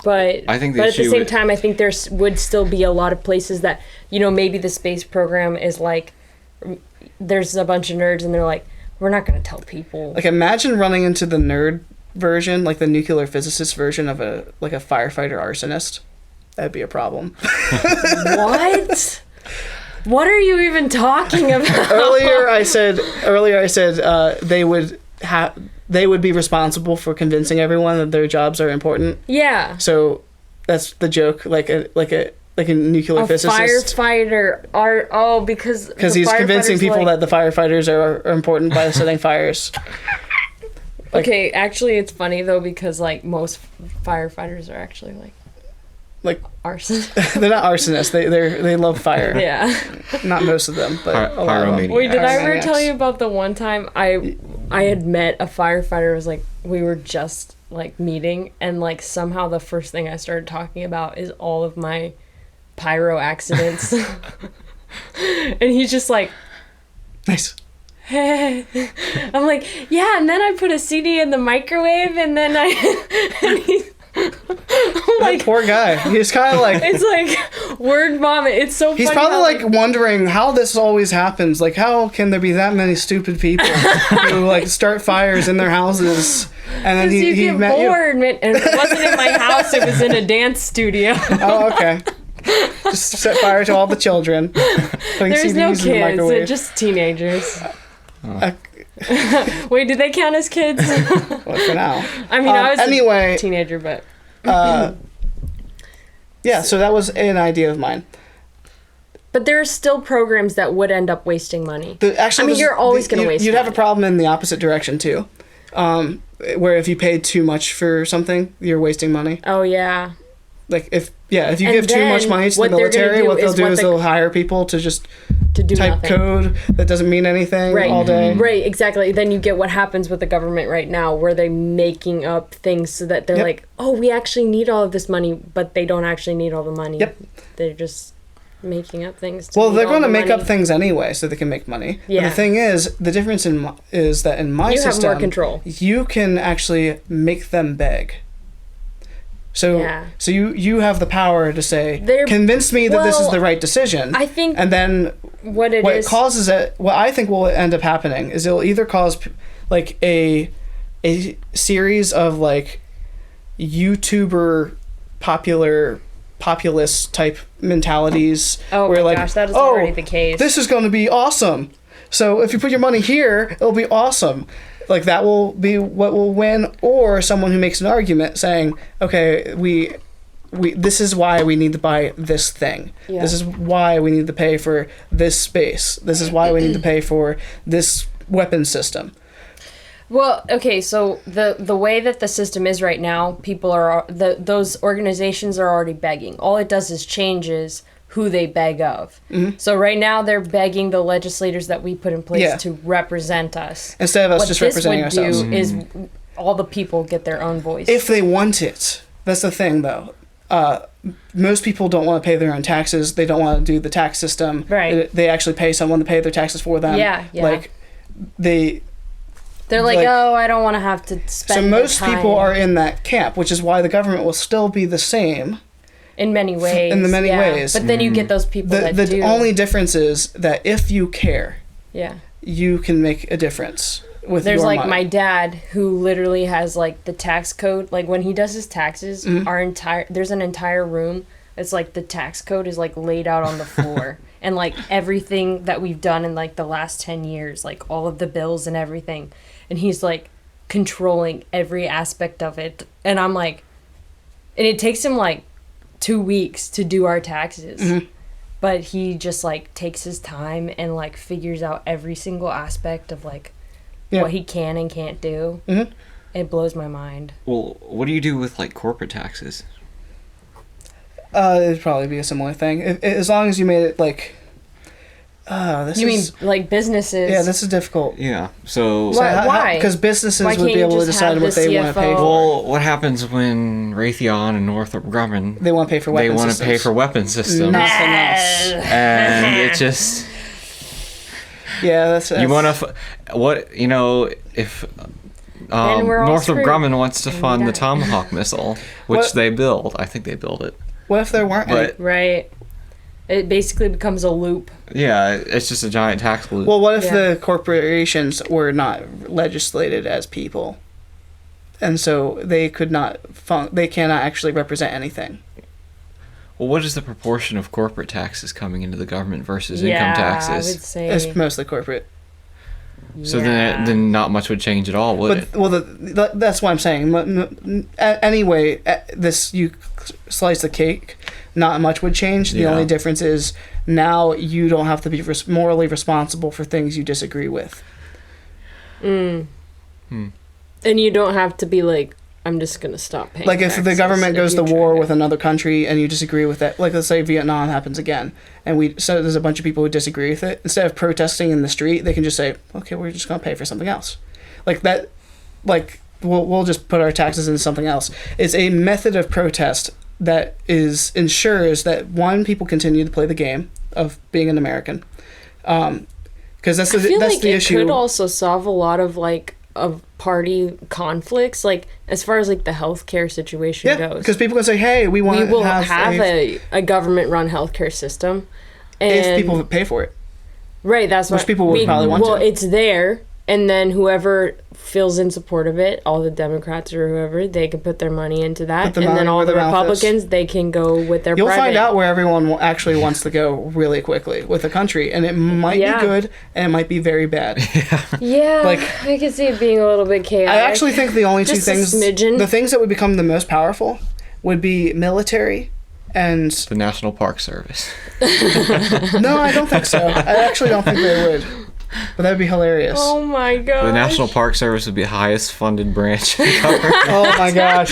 but I think the but at the issue same with- time, I think there would still be a lot of places that maybe the space program is like, there's a bunch of nerds and they're like, we're not going to tell people. Like, imagine running into the nerd version, like the nuclear physicist version of a firefighter arsonist. That'd be a problem. What? What are you even talking about? Earlier, I said they would be responsible for convincing everyone that their jobs are important. Yeah. So that's the joke, like a nuclear A physicist. firefighter because He's convincing people that the firefighters are important by setting fires. Okay, actually, it's funny though because like most firefighters are actually like arson. They're not arsonists. They love fire. Yeah. Not most of them, but a lot of them. Pyromaniacs. Wait, did I ever Pyromaniacs. tell you about the one time I had met a firefighter? It was like we were just like meeting, and like somehow the first thing I started talking about is all of my pyro accidents, and he's just like, Nice. hey. I'm like, yeah, and then I put a CD in the microwave, and then and he's That like, poor guy. He's kind of like. it's like word vomit. It's so He's funny. probably how, like wondering how this always happens. Like, how can there be that many stupid people who like start fires in their houses? And then you he get met bored, man. And it wasn't in my house, it was in a dance studio. you. Oh, okay. Just set fire to all the children. Putting There's CDs no in the kids, they're microwave. just teenagers. Uh, Wait, do they count as kids? well, for now. I mean, I was anyway, a teenager, but yeah. So that was an idea of mine. there are still programs that would end up wasting money. Actually, I mean, you're always going to waste You'd have a money. problem in the opposite direction too, where if you paid too much for something, you're wasting money. Oh yeah. Like if you And give too much then money to the what they're gonna military, do what they'll is do what is the- they'll hire people to just To do type nothing. code that doesn't mean anything Right. all day. Right, exactly. Then you get what happens with the government right now, where they're making up things so that they're Yep. like, oh, we actually need all of this money, but they don't actually need all the money. Yep. They're just making up things. To Well, need they're all going to the make up money. things anyway, so they can make money. But Yeah. the thing is, the difference is that in my You have system, more control. you can actually make them beg. So, Yeah. so you have the power to say, They're- convince me that this is well, the right decision. I think and then what what causes it, what I think will end up happening is it'll either cause like a series of like YouTuber populist type mentalities. Oh where my like, gosh, that is "Oh, already the case." This is going to be awesome. So if you put your money here, it'll be awesome. Like that will be what will win, or someone who makes an argument saying, okay, we this is why we need to buy this thing. Yeah. This is why we need to pay for this space. This is why we need to pay for this weapon system. Well, okay, so the way that the system is right now, people are those organizations are already begging. All it does is changes who they beg of. Mm-hmm. So right now they're begging the legislators that we put in place to represent us. Instead of us just representing ourselves. What this would do is all the people get their own voice. If they want it. That's the thing, though. Most people don't want to pay their own taxes. They don't want to do the tax system. Right. They actually pay someone to pay their taxes for them. Yeah. Like, they're like, oh, I don't want to have to spend. So most time. people are in that camp, which is why the government will still be the same. In many ways. In the many ways. But then you get those people that do. The only difference is that if you care, yeah, you can make a difference with There's your like money. my dad who literally has like the tax code. Like when he does his taxes, there's an entire room. It's like the tax code is like laid out on the floor. And like everything that we've done in like the last 10 years, like all of the bills and everything. And he's like controlling every aspect of it. And I'm like, and it takes him like 2 weeks to do our taxes. Mm-hmm. But he just like takes his time and like figures out every single aspect of like what he can and can't do. Mm-hmm. It blows my mind. Well, what do you do with like corporate taxes? It'd probably be a similar thing. As long as you made it like... You mean like businesses? Yeah, this is difficult. Yeah, so... Why? Because businesses Why would be able to decide what they want to pay for. Well, what happens when Raytheon and Northrop Grumman... They want to pay for weapon systems. They want to pay for weapon systems. Nothing else. And it just... Yeah, that's... You want to... if... Northrop Grumman wants to fund the Tomahawk missile, which they build. I think they build it. What if there weren't any? Right. It basically becomes a loop. Yeah, it's just a giant tax loop. Well, what if the corporations were not legislated as people? And so they could not... they cannot actually represent anything. Well, what is the proportion of corporate taxes coming into the government versus income taxes? I would say... It's mostly corporate. So then not much would change at all, would it? Well, that's what I'm saying. Anyway, you slice the cake, not much would change. The only difference is now you don't have to be morally responsible for things you disagree with. And you don't have to be like, I'm just going to stop paying Like if the government goes to war with another country and you disagree with that, like let's say Vietnam happens again, and so there's a bunch of people who disagree with it, instead of protesting in the street, they can just say, okay, we're just going to pay for something else. Like that, like we'll just put our taxes into something else. It's a method of protest that ensures that, one, people continue to play the game of being an American. Because that's the issue. It could also solve a lot of like of party conflicts, like as far as like the healthcare situation goes. Because people can say, "Hey, we want to have a government-run healthcare system," and if people pay for it, right? That's which what people would probably want. Well, it's there, and then whoever feels in support of it, all the Democrats or whoever, they can put their money into that, and then all the Republicans, they can go with their. You'll find out where everyone actually wants to go really quickly with the country, and it might be good, and it might be very bad. Yeah, like I can see it being a little bit chaotic. I actually think the only two things, smidgen. the things that would become the most powerful, would be military and the National Park Service. No, I don't think so. I actually don't think they would. But that'd be hilarious. Oh my god. The National Park Service would be the highest funded branch in government. Oh my gosh.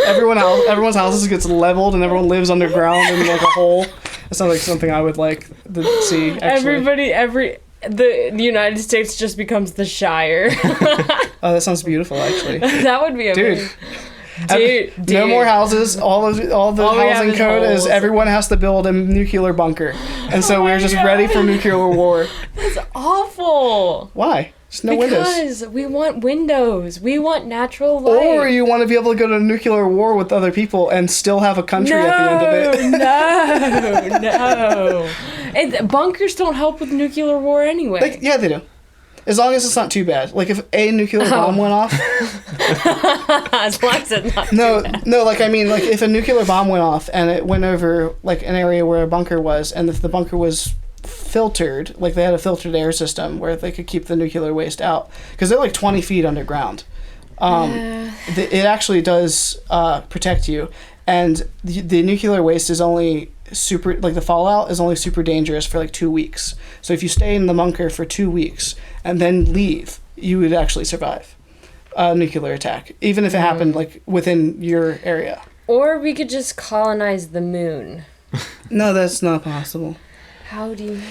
Everyone's houses gets leveled and everyone lives underground in like a hole. That sounds like something I would like to see, actually. The United States just becomes the Shire. Oh, that sounds beautiful, actually. That would be amazing. Dude. No more houses. All the housing code is everyone has to build a nuclear bunker. And so we're just ready for nuclear war. That's awful. Why? There's no windows. Because we want windows. We want natural light. Or you want to be able to go to nuclear war with other people and still have a country at the end of it. No. And bunkers don't help with nuclear war anyway. Yeah, they do. As long as it's not too bad. Like if a nuclear bomb went off. As long as it's not too bad. No, like I mean, like if a nuclear bomb went off and it went over like an area where a bunker was, and if the bunker was filtered, like they had a filtered air system where they could keep the nuclear waste out, because they're like 20 feet underground. It actually does protect you, and the nuclear waste is only the fallout is only super dangerous for like 2 weeks. So if you stay in the bunker for 2 weeks and then leave, you would actually survive a nuclear attack, even if it happened like within your area. Or we could just colonize the moon. No, that's not possible. How do you...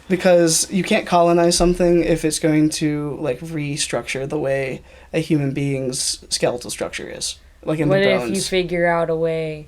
Because you can't colonize something if it's going to like restructure the way a human being's skeletal structure is, like in the bones. What if you figure out a way?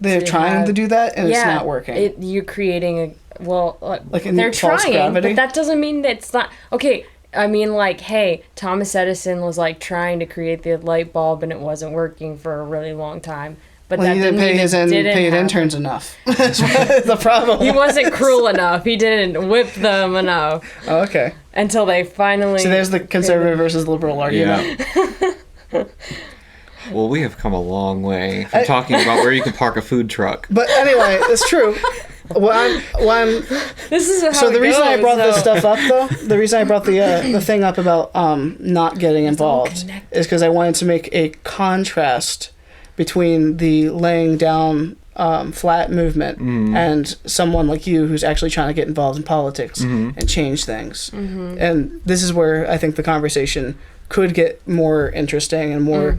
They're trying to do that, and it's not working. You're creating they're trying, gravity? but that doesn't mean that it's not okay. I mean, like, hey, Thomas Edison was like trying to create the light bulb, and it wasn't working for a really long time. But he didn't pay his interns enough. That's the problem. He wasn't cruel enough. He didn't whip them enough. Oh, okay. Until they finally... So there's the conservative versus liberal argument. Yeah. Well, we have come a long way from talking about where you can park a food truck. But anyway, it's true. This is how so the reason I brought this stuff up, though, the reason I brought the thing up about not getting involved is because I wanted to make a contrast between the laying down flat movement and someone like you who's actually trying to get involved in politics and change things. And this is where I think the conversation could get more interesting and more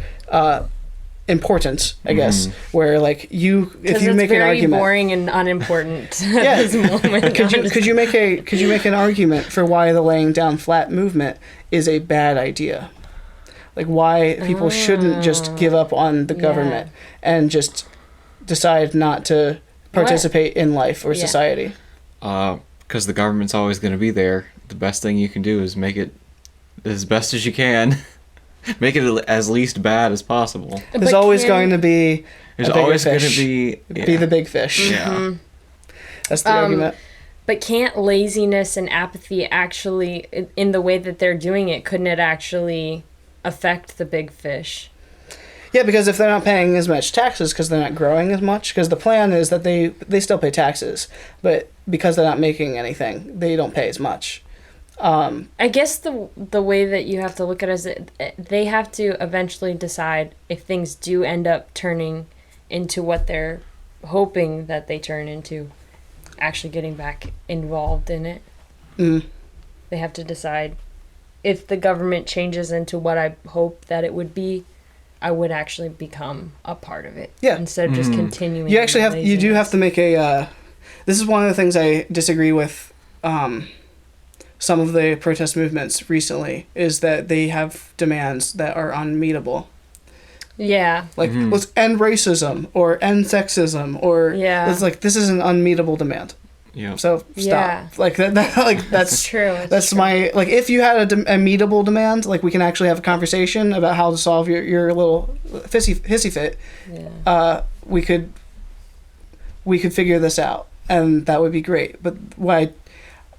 important, I guess, where like if you make an argument, very boring and unimportant at this moment. could you make an argument for why the laying down flat movement is a bad idea? Like why people shouldn't just give up on the government and just decide not to participate in life or society. Because the government's always going to be there. The best thing you can do is make it as best as you can. Make it as least bad as possible. There's always going to be There's always going to be the big fish. Yeah. That's the argument. But can't laziness and apathy actually, in the way that they're doing it, couldn't it actually affect the big fish? Yeah, because if they're not paying as much taxes because they're not growing as much, because the plan is that they still pay taxes, but because they're not making anything, they don't pay as much. I guess the way that you have to look at it is they have to eventually decide if things do end up turning into what they're hoping that they turn into, actually getting back involved in it. They have to decide if the government changes into what I hope that it would be, I would actually become a part of it. Yeah. Instead of just continuing. You do have to make a. This is one of the things I disagree with. Some of the protest movements recently is that they have demands that are unmeetable. Yeah. Like let's end racism or end sexism or it's like this is an unmeetable demand. Yeah. So stop. Yeah. Like that like that's true. That's true. My like if you had a meetable demand, like we can actually have a conversation about how to solve your little hissy fit. Yeah. We could figure this out, and that would be great. But why?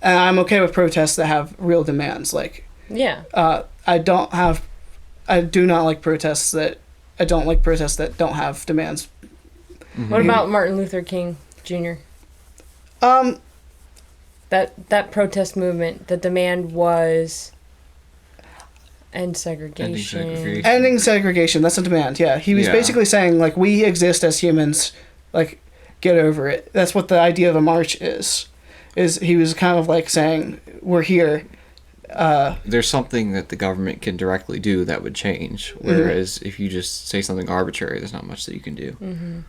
And I'm okay with protests that have real demands. Like I do not like protests that don't have demands. What about Martin Luther King Jr.? That protest movement, the demand was end segregation. Ending segregation, that's a demand, yeah. He was basically saying, like, we exist as humans, like, get over it. That's what the idea of a march is he was kind of, like, saying, we're here. There's something that the government can directly do that would change, whereas if you just say something arbitrary, there's not much that you can do. Mm-hmm.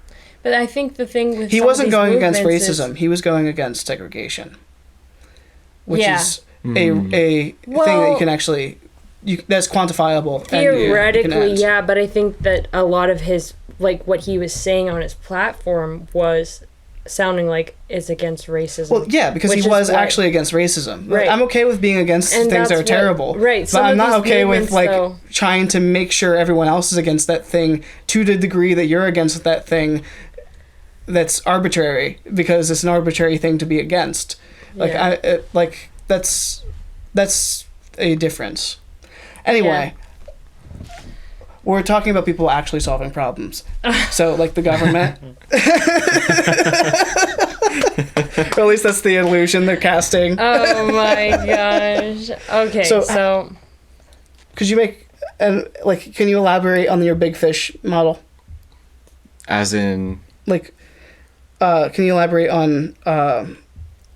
But I think the thing with he wasn't going against racism. He was going against segregation, which is a thing that you can actually that's quantifiable. Theoretically, yeah, but I think that a lot of his what he was saying on his platform was sounding like is against racism. Well, yeah, because he was actually against racism. Right. I'm okay with being against things that are terrible. Right. But I'm not okay with trying to make sure everyone else is against that thing to the degree that you're against that thing. That's arbitrary because it's an arbitrary thing to be against. That's a difference. Anyway, we're talking about people actually solving problems. So, like the government. Or at least that's the illusion they're casting. Oh my gosh. Okay, so could you make And like, can you elaborate on your big fish model? As in, Like, can you elaborate on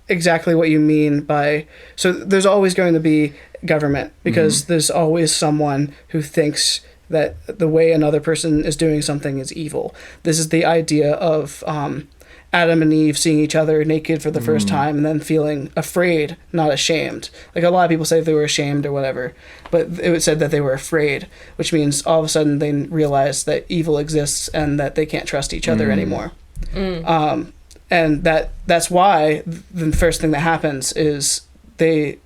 exactly what you mean by... So there's always going to be government, because there's always someone who thinks that the way another person is doing something is evil. This is the idea of Adam and Eve seeing each other naked for the first time and then feeling afraid, not ashamed. Like, a lot of people say they were ashamed or whatever, but it said that they were afraid, which means all of a sudden they realize that evil exists and that they can't trust each other anymore. And that's why the first thing that happens is they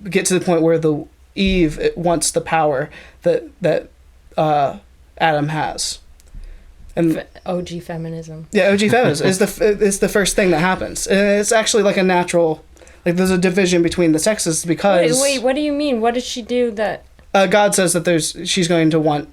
get to the point where the Eve wants the power that Adam has. And OG feminism. yeah, OG feminism is the first thing that happens, and it's actually like a natural, like, there's a division between the sexes because Wait, what do you mean? What did she do that? God says that she's going to want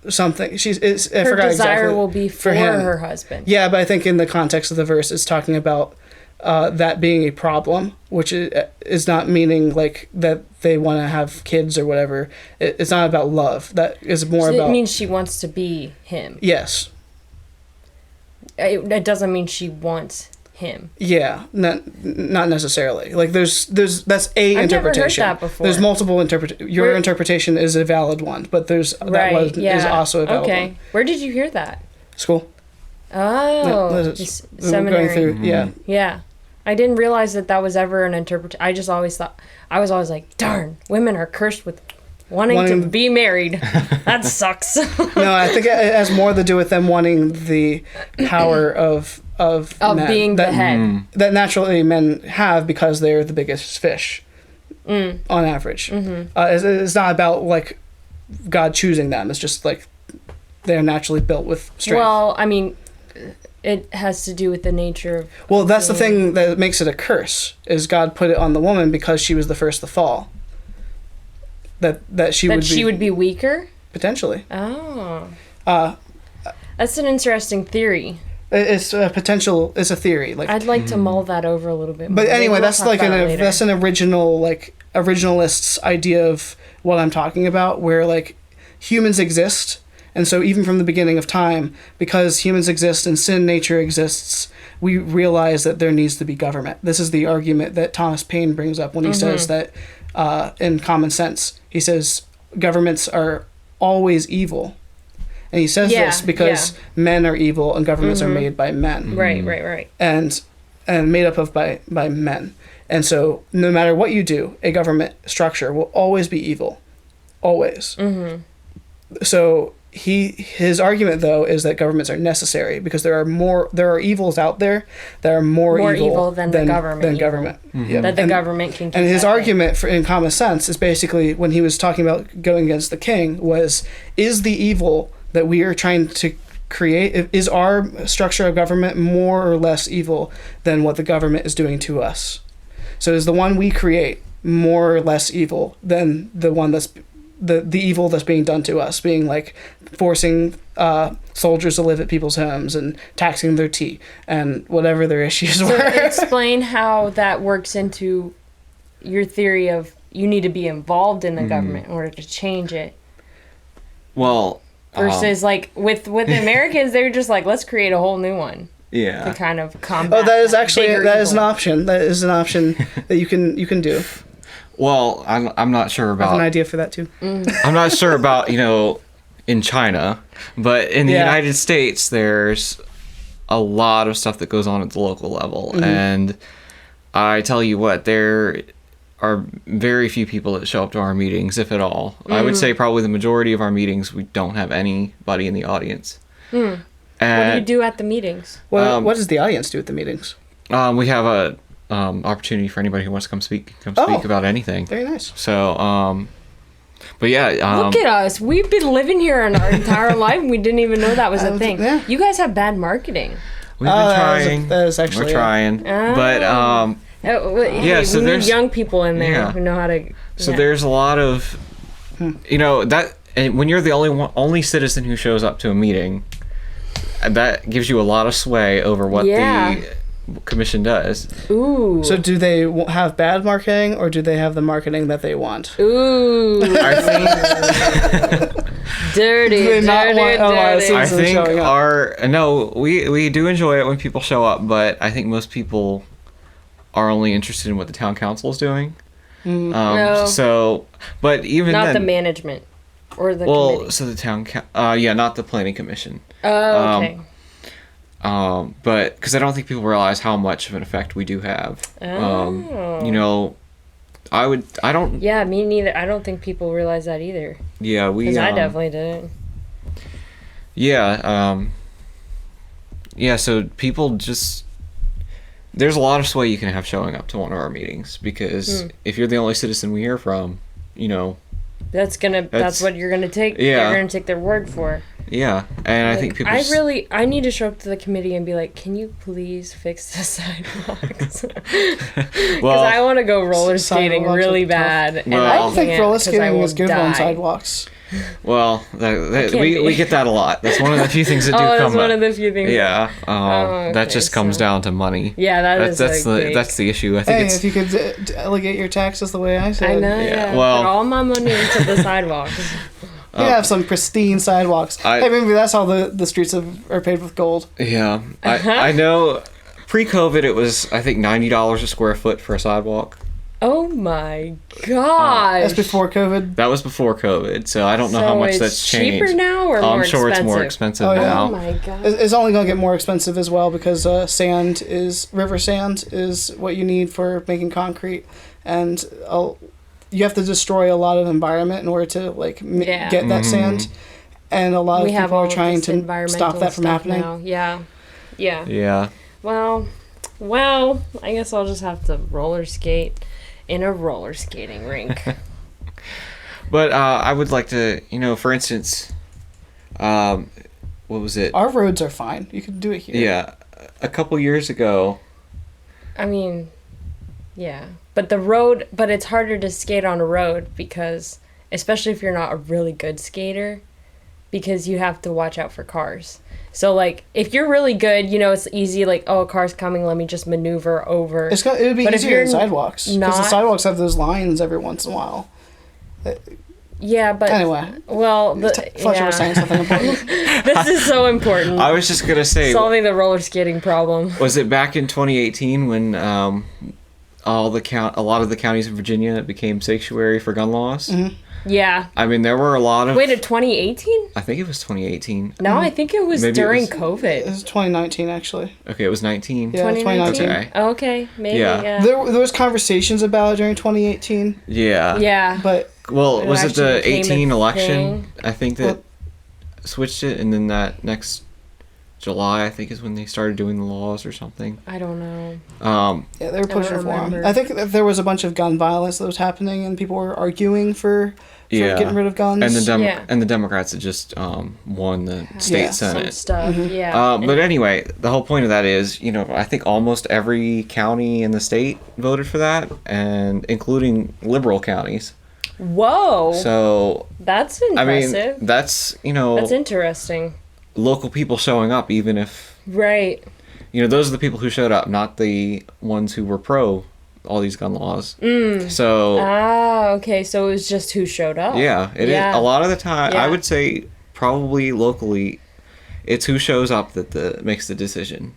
something. I Her forgot desire exactly will be for him. her husband. Yeah, but I think in the context of the verse, it's talking about that being a problem, which is not meaning like that they want to have kids or whatever. It's not about love. That is more So about... it means she wants to be him. Yes. It doesn't mean she wants him. Yeah, not necessarily. Like, there's that's a I've never heard interpretation. that before. There's multiple your interpretation is a valid one, but there's is also a valid one. Where did you hear that? School. Oh, Yeah, seminary. going through, yeah. Yeah. I didn't realize that was ever an interpretation. I just always thought, I was always like, darn, women are cursed with wanting to be married. That sucks. No, I think it has more to do with them wanting the power of men, being the head. that naturally men have because they're the biggest fish on average. It's not about like God choosing them. It's just like they're naturally built with strength. Well, I mean, it has to do with the nature of... Well, that's the thing that makes it a curse, is God put it on the woman because she was the first to fall. That she would be weaker? Potentially. Oh. That's an interesting theory. It's a potential. It's a theory. Like, I'd like to mull that over a little bit more. but anyway, Maybe that's we'll like talk about it later. that's an original, like, originalist's idea of what I'm talking about, where like humans exist, and so even from the beginning of time, because humans exist and sin nature exists, we realize that there needs to be government. This is the argument that Thomas Paine brings up when he says that in Common Sense, he says governments are always evil. And he says this because men are evil and governments are made by men. Right. And made up of by men. And so no matter what you do, a government structure will always be evil. Always. So his argument, though, is that governments are necessary because there are evils out there that are more evil than the government. Yeah. That the government can keep. And his that argument in Common Sense is basically, when he was talking about going against the king, is the evil that we are trying to create, is our structure of government more or less evil than what the government is doing to us? So is the one we create more or less evil than the one that's the evil that's being done to us, being like forcing soldiers to live at people's homes and taxing their tea and whatever their issues were? Explain how that works into your theory of you need to be involved in the government in order to change it. Well, versus like with the Americans, they're just like, let's create a whole new one. Yeah. To kind of combat. Oh, that is actually bigger that is an evil. option. That is an option that you can do. Well, I'm not sure I have about. an idea for that too. I'm not sure about in China, but in the United States, there's a lot of stuff that goes on at the local level, and I tell you what, there are very few people that show up to our meetings, if at all. I would say probably the majority of our meetings, we don't have anybody in the audience. What do you do at the meetings? What does the audience do at the meetings? We have a opportunity for anybody who wants to come speak about anything. Very nice. So, but yeah. Look at us. We've been living here in our entire life and we didn't even know that was a thing. Yeah. You guys have bad marketing. We've been trying. That is actually We're trying. But, Hey, so we need there's young people in there who know how to... So there's a lot of, that, and when you're the only citizen who shows up to a meeting, that gives you a lot of sway over what commission does. Ooh. So do they have bad marketing, or do they have the marketing that they want? Ooh. I think Dirty, Do they not want dirty. I citizens think showing up? we do enjoy it when people show up, but I think most people are only interested in what the town council is doing. No. So, but even Not then, the management or the well, committee. so the town, not the planning commission. Oh, okay. But because I don't think people realize how much of an effect we do have. Oh. You know, I don't. Yeah, me neither. I don't think people realize that either. Yeah, we. Because I definitely didn't. Yeah. Yeah. So people just. There's a lot of sway you can have showing up to one of our meetings, because if you're the only citizen we hear from, you know. That's what you're gonna take. Yeah. You're gonna take their word for. Yeah, and I think people. I need to show up to the committee and be like, can you please fix the sidewalks? Because I want to go roller skating Sidewalks really are tough. bad. And Well- I don't think can't roller 'cause I skating will is good die. on sidewalks. Well, can't we be. get that a lot. That's one of the few things that do Oh, come that's one up. of the few things. Yeah, that okay, just comes so- down to money. Yeah, That's that's the issue. I think Hey, it's if you could delegate your taxes the way I said, I know. Yeah, Yeah. well- Put all my money into the sidewalks. you have some pristine sidewalks. Hey, maybe that's how the streets are paved with gold. yeah. I know. Pre-COVID, it was I think $90 a square foot for a sidewalk. Oh my gosh. That's before COVID. That was before COVID, so I don't know how So much it's that's changed. cheaper now or more I'm sure it's more expensive? expensive Oh, yeah. now. Oh my god. It's only going to get more expensive as well, because river sand is what you need for making concrete, and you have to destroy a lot of environment in order to Yeah. get that sand, and a lot of We have people all are of trying this to environmental stop that from stuff happening. now. Yeah. Yeah. Yeah. Well, I guess I'll just have to roller skate in a roller skating rink. But I would like to, for instance, what was it? Our roads are fine. You can do it here. Yeah, a couple years ago. I mean, yeah. But it's harder to skate on a road because, especially if you're not a really good skater, because you have to watch out for cars. So, if you're really good, it's easy, a car's coming, let me just maneuver over. It would be But if easier in you're sidewalks, because the not- sidewalks have those lines every once in a while. Yeah, but... Anyway, Well, Fletcher was saying something important. This is so important. I was just gonna say, Solving the roller skating problem. was it back in 2018 when a lot of the counties in Virginia became sanctuary for gun laws? Mm-hmm. Yeah. I mean, there were a lot of. Wait, a 2018? I think it was 2018. No, I think it was Maybe it during was- It COVID. was 2019, actually. Okay, it was 19. Yeah, 2019. Okay. Oh, okay, maybe, Yeah. yeah. There was conversations about it during 2018, Yeah. Yeah. but Well, It was it the actually became a 18 election? thing. I think that switched it, and then that next July, I think, is when they started doing the laws or something. I don't know. yeah, they were pushing for them. remember. I think that there was a bunch of gun violence that was happening, and people were arguing for Yeah. getting rid of guns. And Yeah. the Democrats had just won the state Yeah. Some senate. stuff, yeah. But anyway, the whole point of that is, I think almost every county in the state voted for that, and including liberal counties. Whoa, So that's I mean, impressive. that's That's interesting. local people showing up, even if Right. those are the people who showed up, not the ones who were pro all these gun laws. So Ah, okay, so it was just who showed up. yeah, it is a lot of the time. Yeah. I would say probably locally, it's who shows up that makes the decision.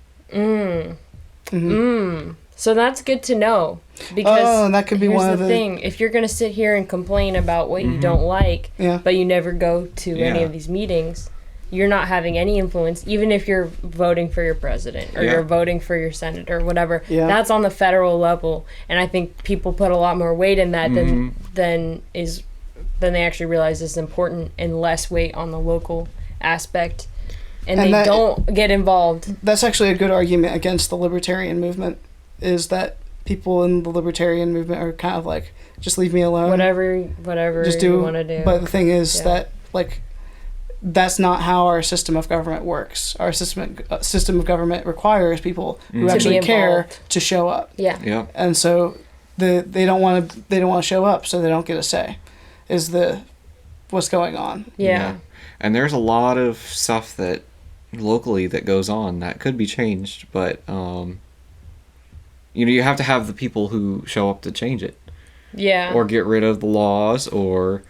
So that's good to know. Because Oh, and that could be here's one the of the- thing. If you're going to sit here and complain about what you don't like, Yeah. but you never go to any Yeah. of these meetings, you're not having any influence, even if you're voting for your president or Yeah. you're voting for your senator or whatever. Yeah. That's on the federal level. And I think people put a lot more weight in that than they actually realize is important, and less weight on the local aspect. And they that- don't get involved. That's actually a good argument against the libertarian movement, is that people in the libertarian movement are kind of like, just leave me alone. Whatever Just you do. want to do. But the thing is Yeah. that, that's not how our system of government works. Our system of government requires people who To actually be care involved. to show up. yeah. Yeah. And so they don't want to show up, so they don't get a say. Is what's going on? Yeah. And there's a lot of stuff that locally that goes on that could be changed, but you have to have the people who show up to change it. Yeah. Or get rid of the laws, or,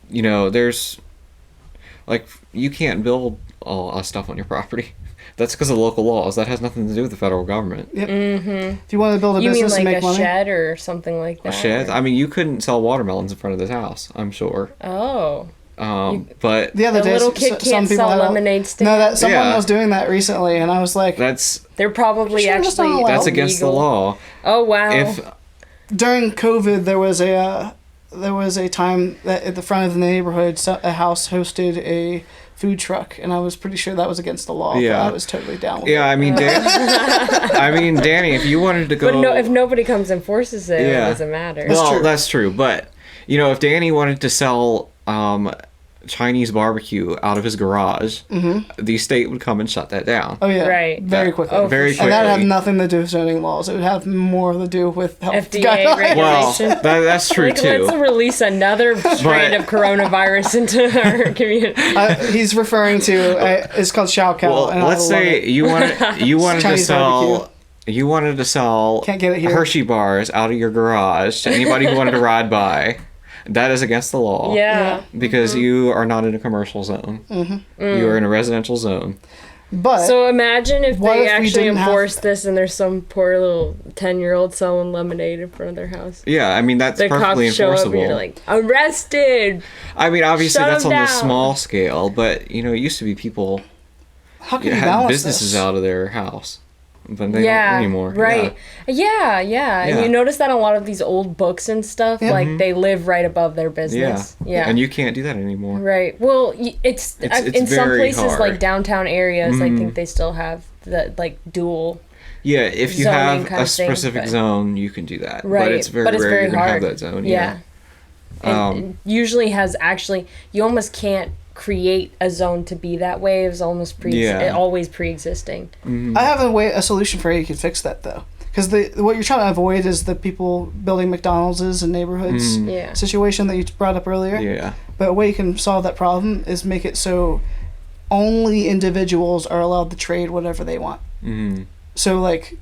there's, like, you can't build all stuff on your property. That's because of local laws. That has nothing to do with the federal government. Yep. If you want to build a business and make money. You mean like a shed or something like that? A shed? I mean, you couldn't sell watermelons in front of this house, I'm sure. Oh. But the other day, little kid can't sell lemonade stand. No, someone was doing that recently, and I was like, they're probably actually that's against the law. Oh wow! During COVID, there was a time that at the front of the neighborhood, a house hosted a food truck, and I was pretty sure that was against the law. Yeah, but I was totally down with it. I mean, Danny, if you wanted to go, but if nobody comes and forces it, it doesn't matter. Well, that's true. But if Danny wanted to sell Chinese barbecue out of his garage, the state would come and shut that down. Oh yeah, right. Very quickly. Very quickly. And that had nothing to do with zoning laws. It would have more to do with health FDA guidelines. regulation. Well, that's true too. Let's release another strain of coronavirus into our community. He's referring to it's called Xiao Cow. Well, and let's say you wanted to sell. Barbecue. You wanted to sell Can't get it here. Hershey bars out of your garage to anybody who wanted to ride by. That is against the law. Yeah. Because you are not in a commercial zone. You are in a residential zone. But so imagine if they actually enforce this and there's some poor little 10-year-old selling lemonade in front of their house. Yeah, I mean, that's the perfectly cops show enforceable. Up and you're like, arrested! I mean, obviously Shut that's on down. the small scale, but, it used to be people how can you had balance businesses this? out of their house. But they don't anymore. Right. Yeah. And you notice that on a lot of these old books and stuff, like they live right above their business. Yeah. And you can't do that anymore. Right. Well, it's in some very places hard. like downtown areas, I think they still have the like dual. Yeah, if you zoning have kind a of thing, specific zone, you can do that. Right. But it's very rare you're going to have that zone. Yeah. And it usually you almost can't create a zone to be that way. It was almost always pre-existing. I have a solution for how you can fix that though, because what you're trying to avoid is the people building McDonald's in neighborhoods situation that you brought up earlier. Yeah. But a way you can solve that problem is make it so only individuals are allowed to trade whatever they want. So like,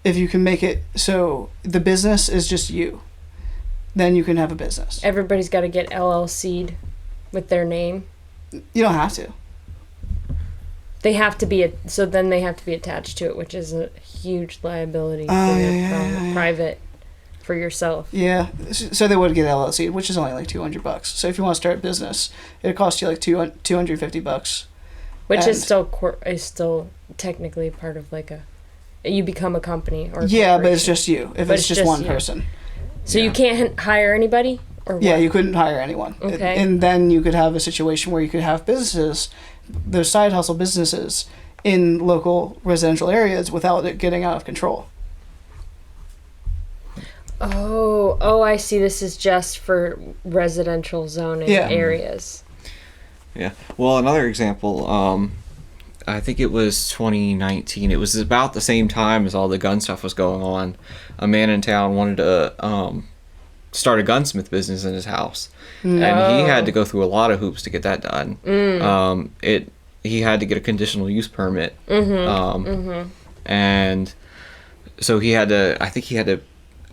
if you can make it so the business is just you, then you can have a business. Everybody's got to get LLC'd with their name. You don't have to. They have to be then they have to be attached to it, which is a huge liability for private for yourself. Yeah, so they would get LLC, which is only like $200. So if you want to start a business, it costs you like $250. Which is still technically part of like you become a company or but it's just you. If it's just one person. So you can't hire anybody. Or yeah, you couldn't hire anyone. Okay. And then you could have a situation where you could have businesses, those side hustle businesses, in local residential areas without it getting out of control. Oh, I see. This is just for residential zoning areas. Yeah. Well, another example, I think it was 2019. It was about the same time as all the gun stuff was going on. A man in town wanted to start a gunsmith business in his house, and he had to go through a lot of hoops to get that done. He had to get a conditional use permit, and so he had to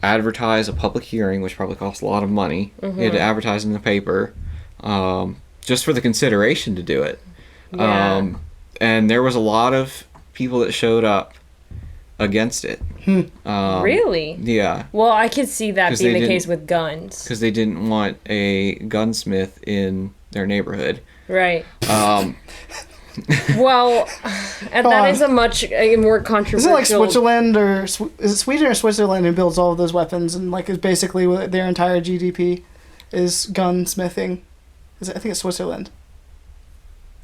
advertise a public hearing, which probably cost a lot of money. He had to advertise in the paper, just for the consideration to do it. And there was a lot of people that showed up against it. Really? Yeah. Well, I could see that being the case with guns. Because they didn't want a gunsmith in their neighborhood. Right. Well, and that is a much more controversial... Isn't it like Switzerland, or is it Sweden or Switzerland who builds all of those weapons, and like is basically their entire GDP is gunsmithing? I think it's Switzerland.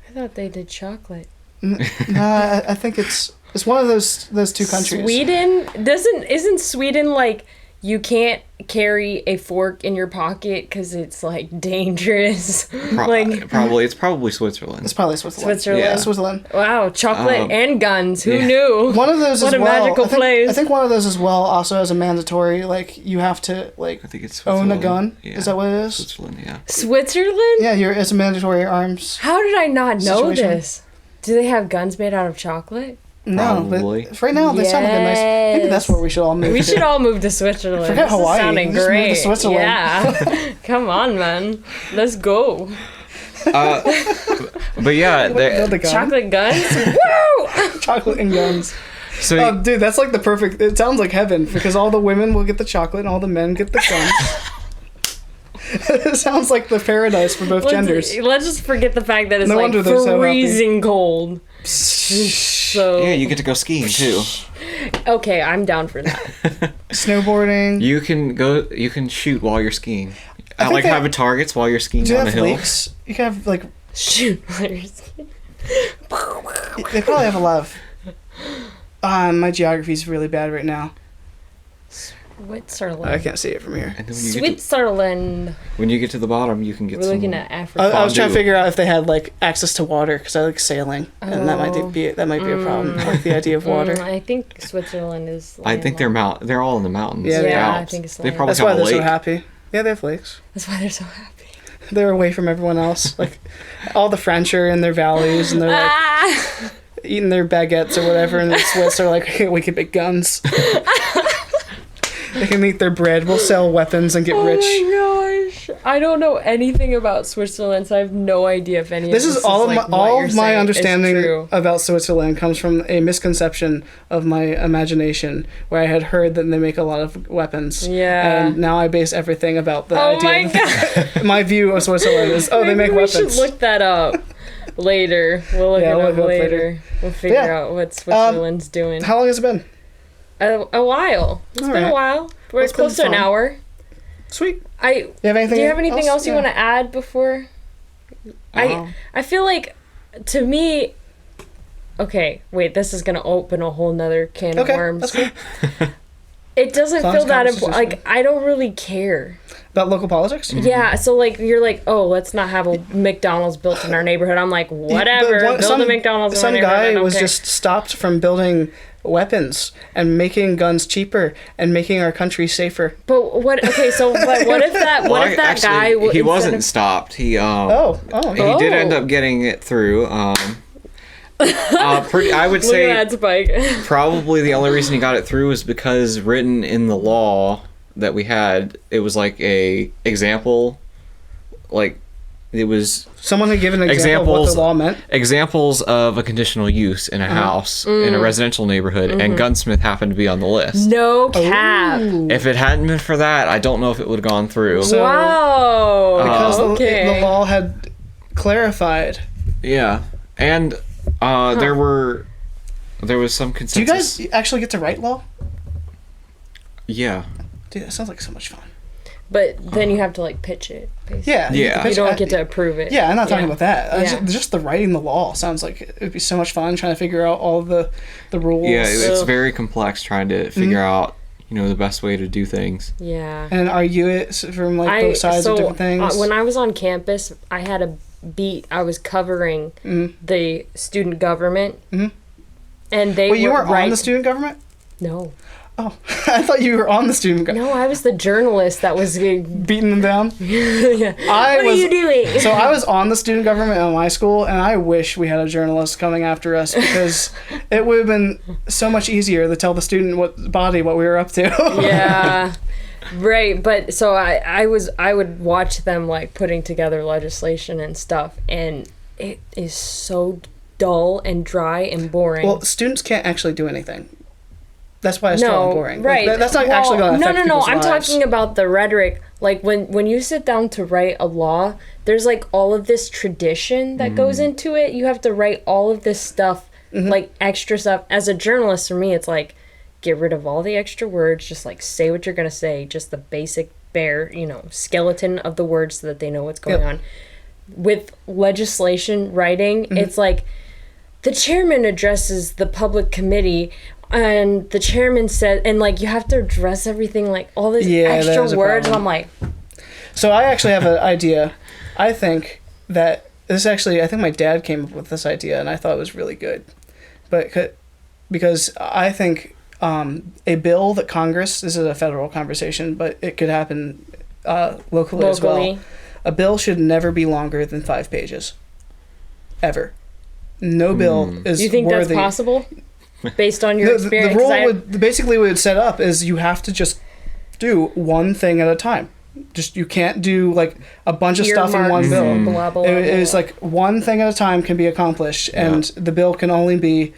I thought they did chocolate. No, I think it's one of those two countries. Sweden isn't Sweden like you can't carry a fork in your pocket because it's like dangerous. It's probably Switzerland. It's probably Switzerland. Yeah. Switzerland. Wow, chocolate and guns. Who knew? One of those what as a well. magical place. I think one of those as well also has a mandatory, like, you have to, like, I think it's own a gun. Yeah. Is that what it is? Switzerland, yeah. Switzerland? Yeah, it's a mandatory arms. How did I not know situation. this? Do they have guns made out of chocolate? No, Probably. but right now they sound like a nice. Maybe that's where we should all move. We to. should all move to Switzerland. Forget This is Hawaii. sounding Just move to great. Switzerland. Yeah. Come on, man. Let's go. But yeah, Build a gun. Chocolate guns? Woo! Chocolate and guns. so Oh, dude, that's like the perfect. It sounds like heaven because all the women will get the chocolate and all the men get the guns. It sounds like the paradise for both genders. Let's just forget the fact that it's No like wonder they're so happy. freezing cold. So yeah, you get to go skiing too. okay, I'm down for that. Snowboarding. You can shoot while you're skiing. I think like they- having targets while you're skiing Do you down have the hill. lakes? You can have like. Shoot. They probably have a lot of. My geography's really bad right now. Switzerland. I can't see it from here. And then when Switzerland. you get to the bottom, you can get We're some. looking at Africa. I was trying to Fondue. figure out if they had like access to water because I like sailing, and that might be a problem. I like the idea of water. I think Switzerland is. I think they're landlocked. They're all in the mountains. Yeah, they Yeah, are. I think it's They probably That's have why a they're lake. so happy. Yeah, they have lakes. That's why they're so happy. They're away from everyone else. Like all the French are in their valleys and they're like Ah! eating their baguettes or whatever, and the Swiss are like, hey, we can make guns. They can eat their bread. We'll sell weapons and get rich. Oh my gosh. I don't know anything about Switzerland, so I have no idea if any This of is this all is, of like, my what all you're of my saying is understanding true. about Switzerland comes from a misconception of my imagination, where I had heard that they make a lot of weapons. Yeah. And now I base everything about the Oh idea. my god. My view of Switzerland is, they Maybe make we weapons. should look that up later. We'll look Yeah, it we'll up look it up later. We'll figure Yeah. out what Switzerland's doing. How long has it been? A while. It's been Alright. a while. We're It's been close to an fun. hour. Sweet. Do You have anything? you have anything else you Yeah. want to add before? I feel like, to me, okay, wait, this is gonna open a whole nother can of Okay, worms. that's cool. It doesn't As long feel as that conversation's important. Like, I don't really care. About local politics? Yeah, so like you're like, oh, let's not have a McDonald's built in our neighborhood. I'm like, whatever, But build a McDonald's in my Some neighborhood. I guy don't was care. just stopped from building weapons and making guns cheaper and making our country safer. But what? Okay, so but what if that? What if that guy? He instead wasn't of- stopped. He Oh. he did end Oh. up getting it through. I would Look say at that spike. probably the only reason he got it through was because written in the law that we had, it was like a example, like it was Someone had given an example of what the law meant. examples of a conditional use in a house in a residential neighborhood, and gunsmith happened to be on the list. No cap. Ooh. If it hadn't been for that, I don't know if it would have gone through. So- Wow. Because okay. the law had clarified. Yeah, and there was some Do you consensus. guys actually get to write law? Yeah. Dude, that sounds like so much fun. But then you have to like pitch it. Basically. Yeah. Yeah. You don't get to approve it. Yeah, I'm not talking about that. Yeah. Just the writing the law sounds like it would be so much fun trying to figure out all the rules. Yeah, it's Ugh. very complex trying to figure out, the best way to do things. Yeah. And argue it from like both sides of different things. When I was on campus, I had a beat. I was covering the student government, and they Wait, you were were on the student government? No, Oh, I thought you were on the student government. no, I was the journalist that was. Beating them down. Yeah. I What was, are you doing? So I was on the student government at my school, and I wish we had a journalist coming after us because it would have been so much easier to tell the student body what we were up to. Yeah. Right, but so I would watch them like putting together legislation and stuff, and it is so dull and dry and boring. Well, students can't actually do anything. That's why it's no, totally boring. right? Like, that's not actually going to affect No. people's I'm lives. talking about the rhetoric. Like when you sit down to write a law, there's like all of this tradition that goes into it. You have to write all of this stuff, like extra stuff. As a journalist, for me, it's like get rid of all the extra words. Just like say what you're gonna say. Just the basic bare, skeleton of the words so that they know what's going Yep. on. With legislation writing, it's like the chairman addresses the public committee. And the chairman said, and like you have to address everything, like all these Yeah, that is extra a words. And problem. I'm like, So I actually have an idea. I think that I think my dad came up with this idea, and I thought it was really good. But because I think a bill that Congress, this is a federal conversation, but it could happen locally as well. A bill should never be longer than 5 pages. Ever. No bill is You think worthy. that's possible? based on your experience. The rule would basically what it would set up is you have to just do one thing at a time. Just you can't do like a bunch of stuff in one bill. Blah, blah, blah, It was blah. like one thing at a time can be accomplished, and the bill can only be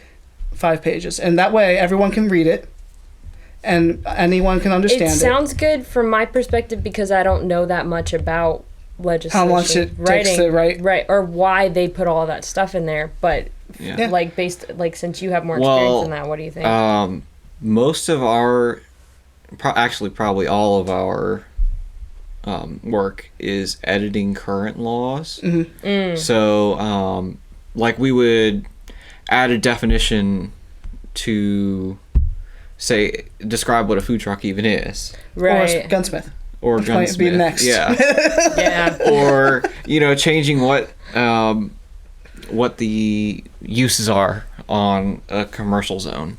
5 pages, and that way everyone can read it, and anyone can understand it. It sounds good from my perspective because I don't know that much about legislation. How much it takes to write. Right, or why they put all that stuff in there. But Yeah. like since you have more experience in that, what do you think? Most of our, actually probably all of our work is editing current laws. So, like we would add a definition to say describe what a food truck even is, Or a gunsmith. or Which might be gunsmith. next. Yeah. Yeah. Or changing what the uses are on a commercial zone.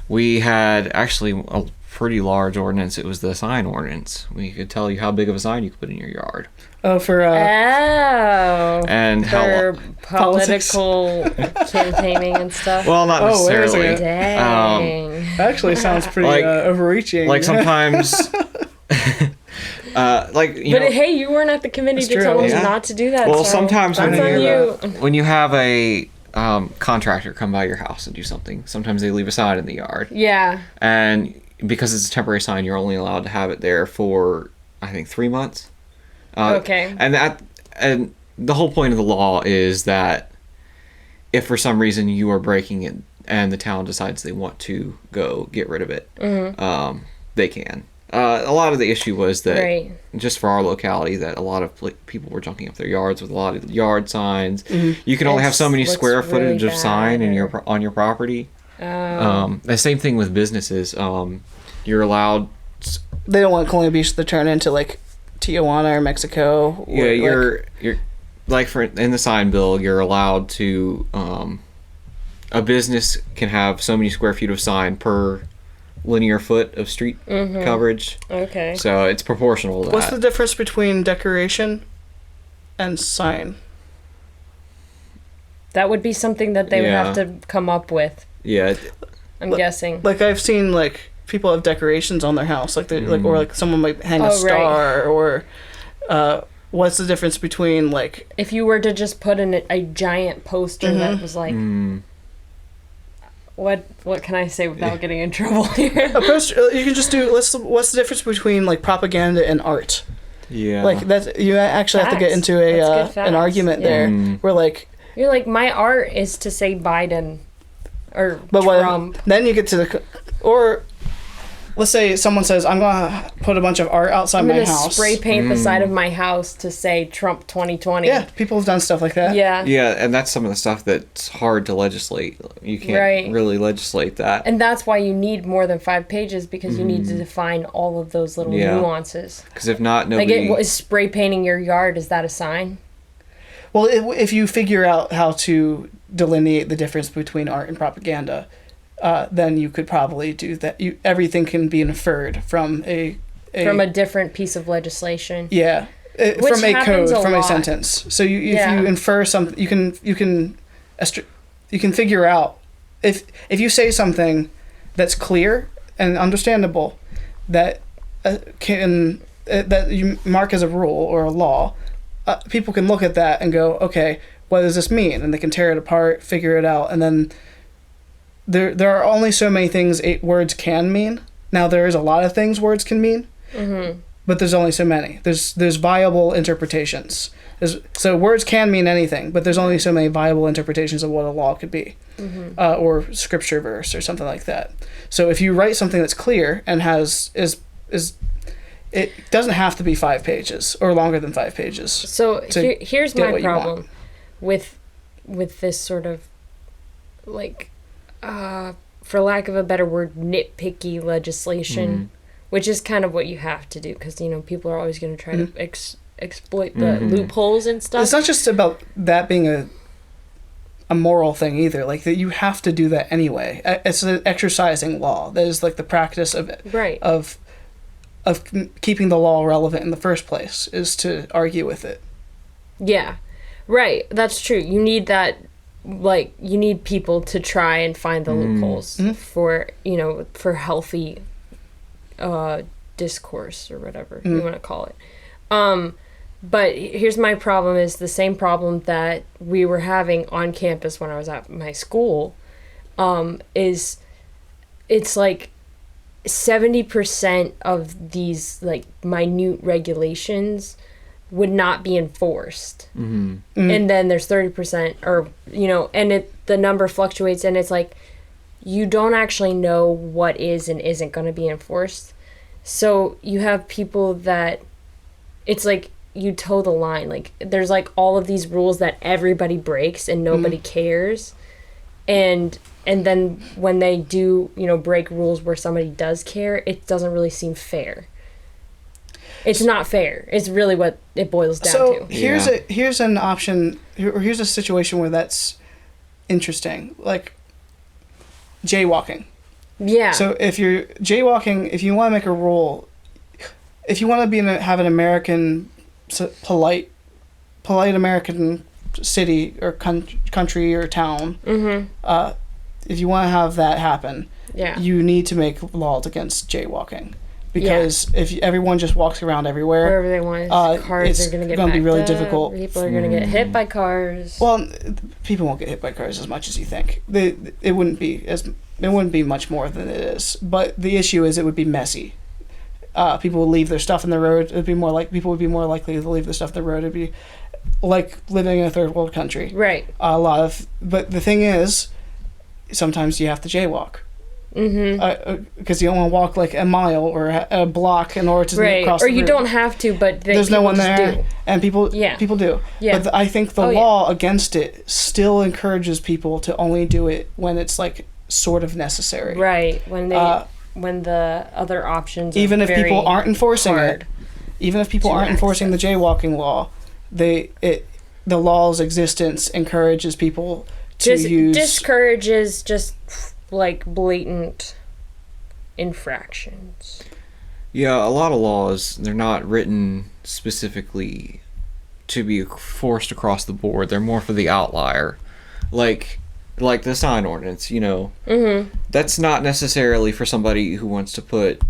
We had actually a pretty large ordinance. It was the sign ordinance. We could tell you how big of a sign you could put in your yard. Oh, for And for how political campaigning and stuff. well, not Oh, wait a necessarily. Dang. actually sounds pretty Like- overreaching. Like sometimes But hey, you weren't at the committee It's to true. tell us Yeah. not to do that. Well, so sometimes that's when on you. when you have a contractor come by your house and do something, sometimes they leave a sign in the yard. Yeah. And because it's a temporary sign, you're only allowed to have it there for, I think, 3 months. Okay. And the whole point of the law is that if for some reason you are breaking it and the town decides they want to go get rid of it, they can. A lot of the issue was that Right. just for our locality, that a lot of people were junking up their yards with a lot of yard signs. You can only have so many Looks square really footage of sign in bad. on your property. Oh. The same thing with businesses. You're allowed. they don't want Columbia Beach to turn into like Tijuana or Mexico. Or, Yeah, you're like for in the sign bill, you're allowed to. A business can have so many square feet of sign per linear foot of street coverage. Okay. So it's proportional to What's that. the difference between decoration and sign? That would be something that they would Yeah. have to come up with. Yeah. I'm guessing. Like I've seen like people have decorations on their house, like they like or like someone might hang a Oh, right. star or. What's the difference between like If you were to just put in a giant poster that was like, what can I say without getting in trouble here? a poster? You can just do. What's the difference between like propaganda and art? Yeah. Like that's you actually have to get Facts. into That's good an facts. argument Yeah. there. Where like, You're like, my art is to say Biden or but Trump. then you get to the or. Let's say someone says, I'm going to put a bunch of art outside I'm my going to house. spray paint the side of my house to say Trump 2020. Yeah, people have done stuff like that. Yeah. Yeah, and that's some of the stuff that's hard to legislate. You can't Right. really legislate that. And that's why you need more than 5 pages because you need to define all of those little Yeah. nuances. Because if not, Like, nobody. is spray painting your yard, is that a sign? Well, if you figure out how to delineate the difference between art and propaganda, then you could probably do that. Everything can be inferred from From a different piece of legislation. yeah, Which from a happens code, a from a lot. sentence. So if Yeah. you infer something, you can figure out if you say something that's clear and understandable that that you mark as a rule or a law. People can look at that and go, okay, what does this mean? And they can tear it apart, figure it out, and then there are only so many things words can mean. Now there is a lot of things words can mean, but there's only so many. There's viable interpretations. So words can mean anything, but there's only so many viable interpretations of what a law could be, or scripture verse or something like that. So if you write something that's clear and it doesn't have to be 5 pages or longer than 5 pages. So to here's get my what you want. problem with this sort of like for lack of a better word, nitpicky legislation, which is kind of what you have to do because people are always going to try to exploit the loopholes and stuff. It's not just about that being a moral thing either. Like that you have to do that anyway. It's an exercising law. That is like the practice of Right. of keeping the law relevant in the first place is to argue with it. Yeah, right. That's true. You need that like you need people to try and find the loopholes for, you know, for healthy discourse or whatever you want to call it. But here's my problem, is the same problem that we were having on campus when I was at my school, is it's like 70% of these like minute regulations would not be enforced. And then there's 30%, or, you know, and the number fluctuates, and it's like you don't actually know what is and isn't going to be enforced. So you have people that it's like you toe the line. Like there's like all of these rules that everybody breaks and nobody cares. And then when they do, you know, break rules where somebody does care, it doesn't really seem fair. It's not fair. It's really what it boils down to. Here's an option, or here's a situation where that's interesting, like jaywalking. Yeah. So if you're jaywalking, if you want to make a rule, if you want to have an American, polite American city or country or town, if you want to have that happen, you need to make laws against jaywalking. Because if everyone just walks around everywhere, wherever they want, cars are going to be really difficult. People are going to get hit by cars. Well, people won't get hit by cars as much as you think. It wouldn't be much more than it is. But the issue is it would be messy. People would leave their stuff in the road. People would be more likely to leave their stuff in the road. It'd be like living in a third world country. Right. But the thing is, sometimes you have to jaywalk. Because you don't want to walk like a mile or a block in order to cross the road. Or you don't have to, but there's no one there, do. And people do. Yeah. But I think the law against it still encourages people to only do it when it's like sort of necessary. Right. When the other options are even if very people aren't enforcing hard it, even if people aren't enforcing the jaywalking law, the law's existence encourages people to discourages just like blatant infractions. Yeah, a lot of laws, they're not written specifically to be forced across the board. They're more for the outlier. Like the sign ordinance, you know. That's not necessarily for somebody who wants to put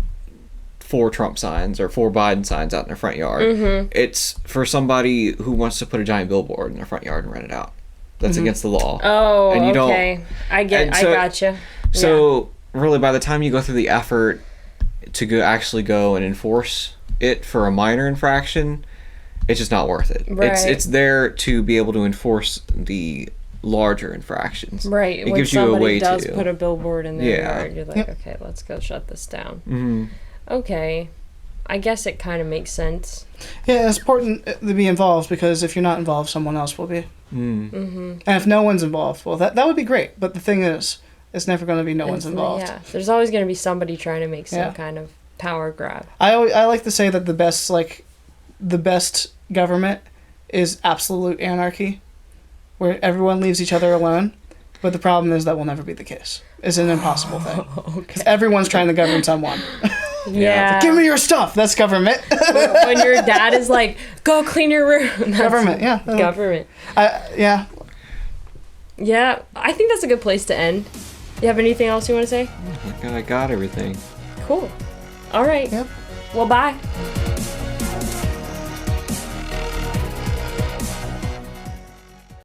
4 Trump signs or 4 Biden signs out in their front yard. It's for somebody who wants to put a giant billboard in their front yard and rent it out. That's against the law. Oh, and you okay. I gotcha. So really, by the time you go through the effort to actually go and enforce it for a minor infraction, it's just not worth it. Right. It's there to be able to enforce the larger infractions. Right. It when gives you a way somebody does to put a billboard in their yard, you're like, okay, let's go shut this down. Okay. I guess it kind of makes sense. Yeah, it's important to be involved, because if you're not involved, someone else will be. And if no one's involved, well, that would be great. But the thing is, it's never going to be no one's involved. Yeah, there's always going to be somebody trying to make some kind of power grab. I like to say that the best government is absolute anarchy, where everyone leaves each other alone. But the problem is that will never be the case. It's an impossible thing. Okay. Everyone's trying to govern someone. Yeah. Give me your stuff. That's government. When your dad is like, go clean your room. That's government, yeah. Government. Yeah. Yeah, I think that's a good place to end. You have anything else you want to say? I got everything. Cool. All right. Yep. Well, bye.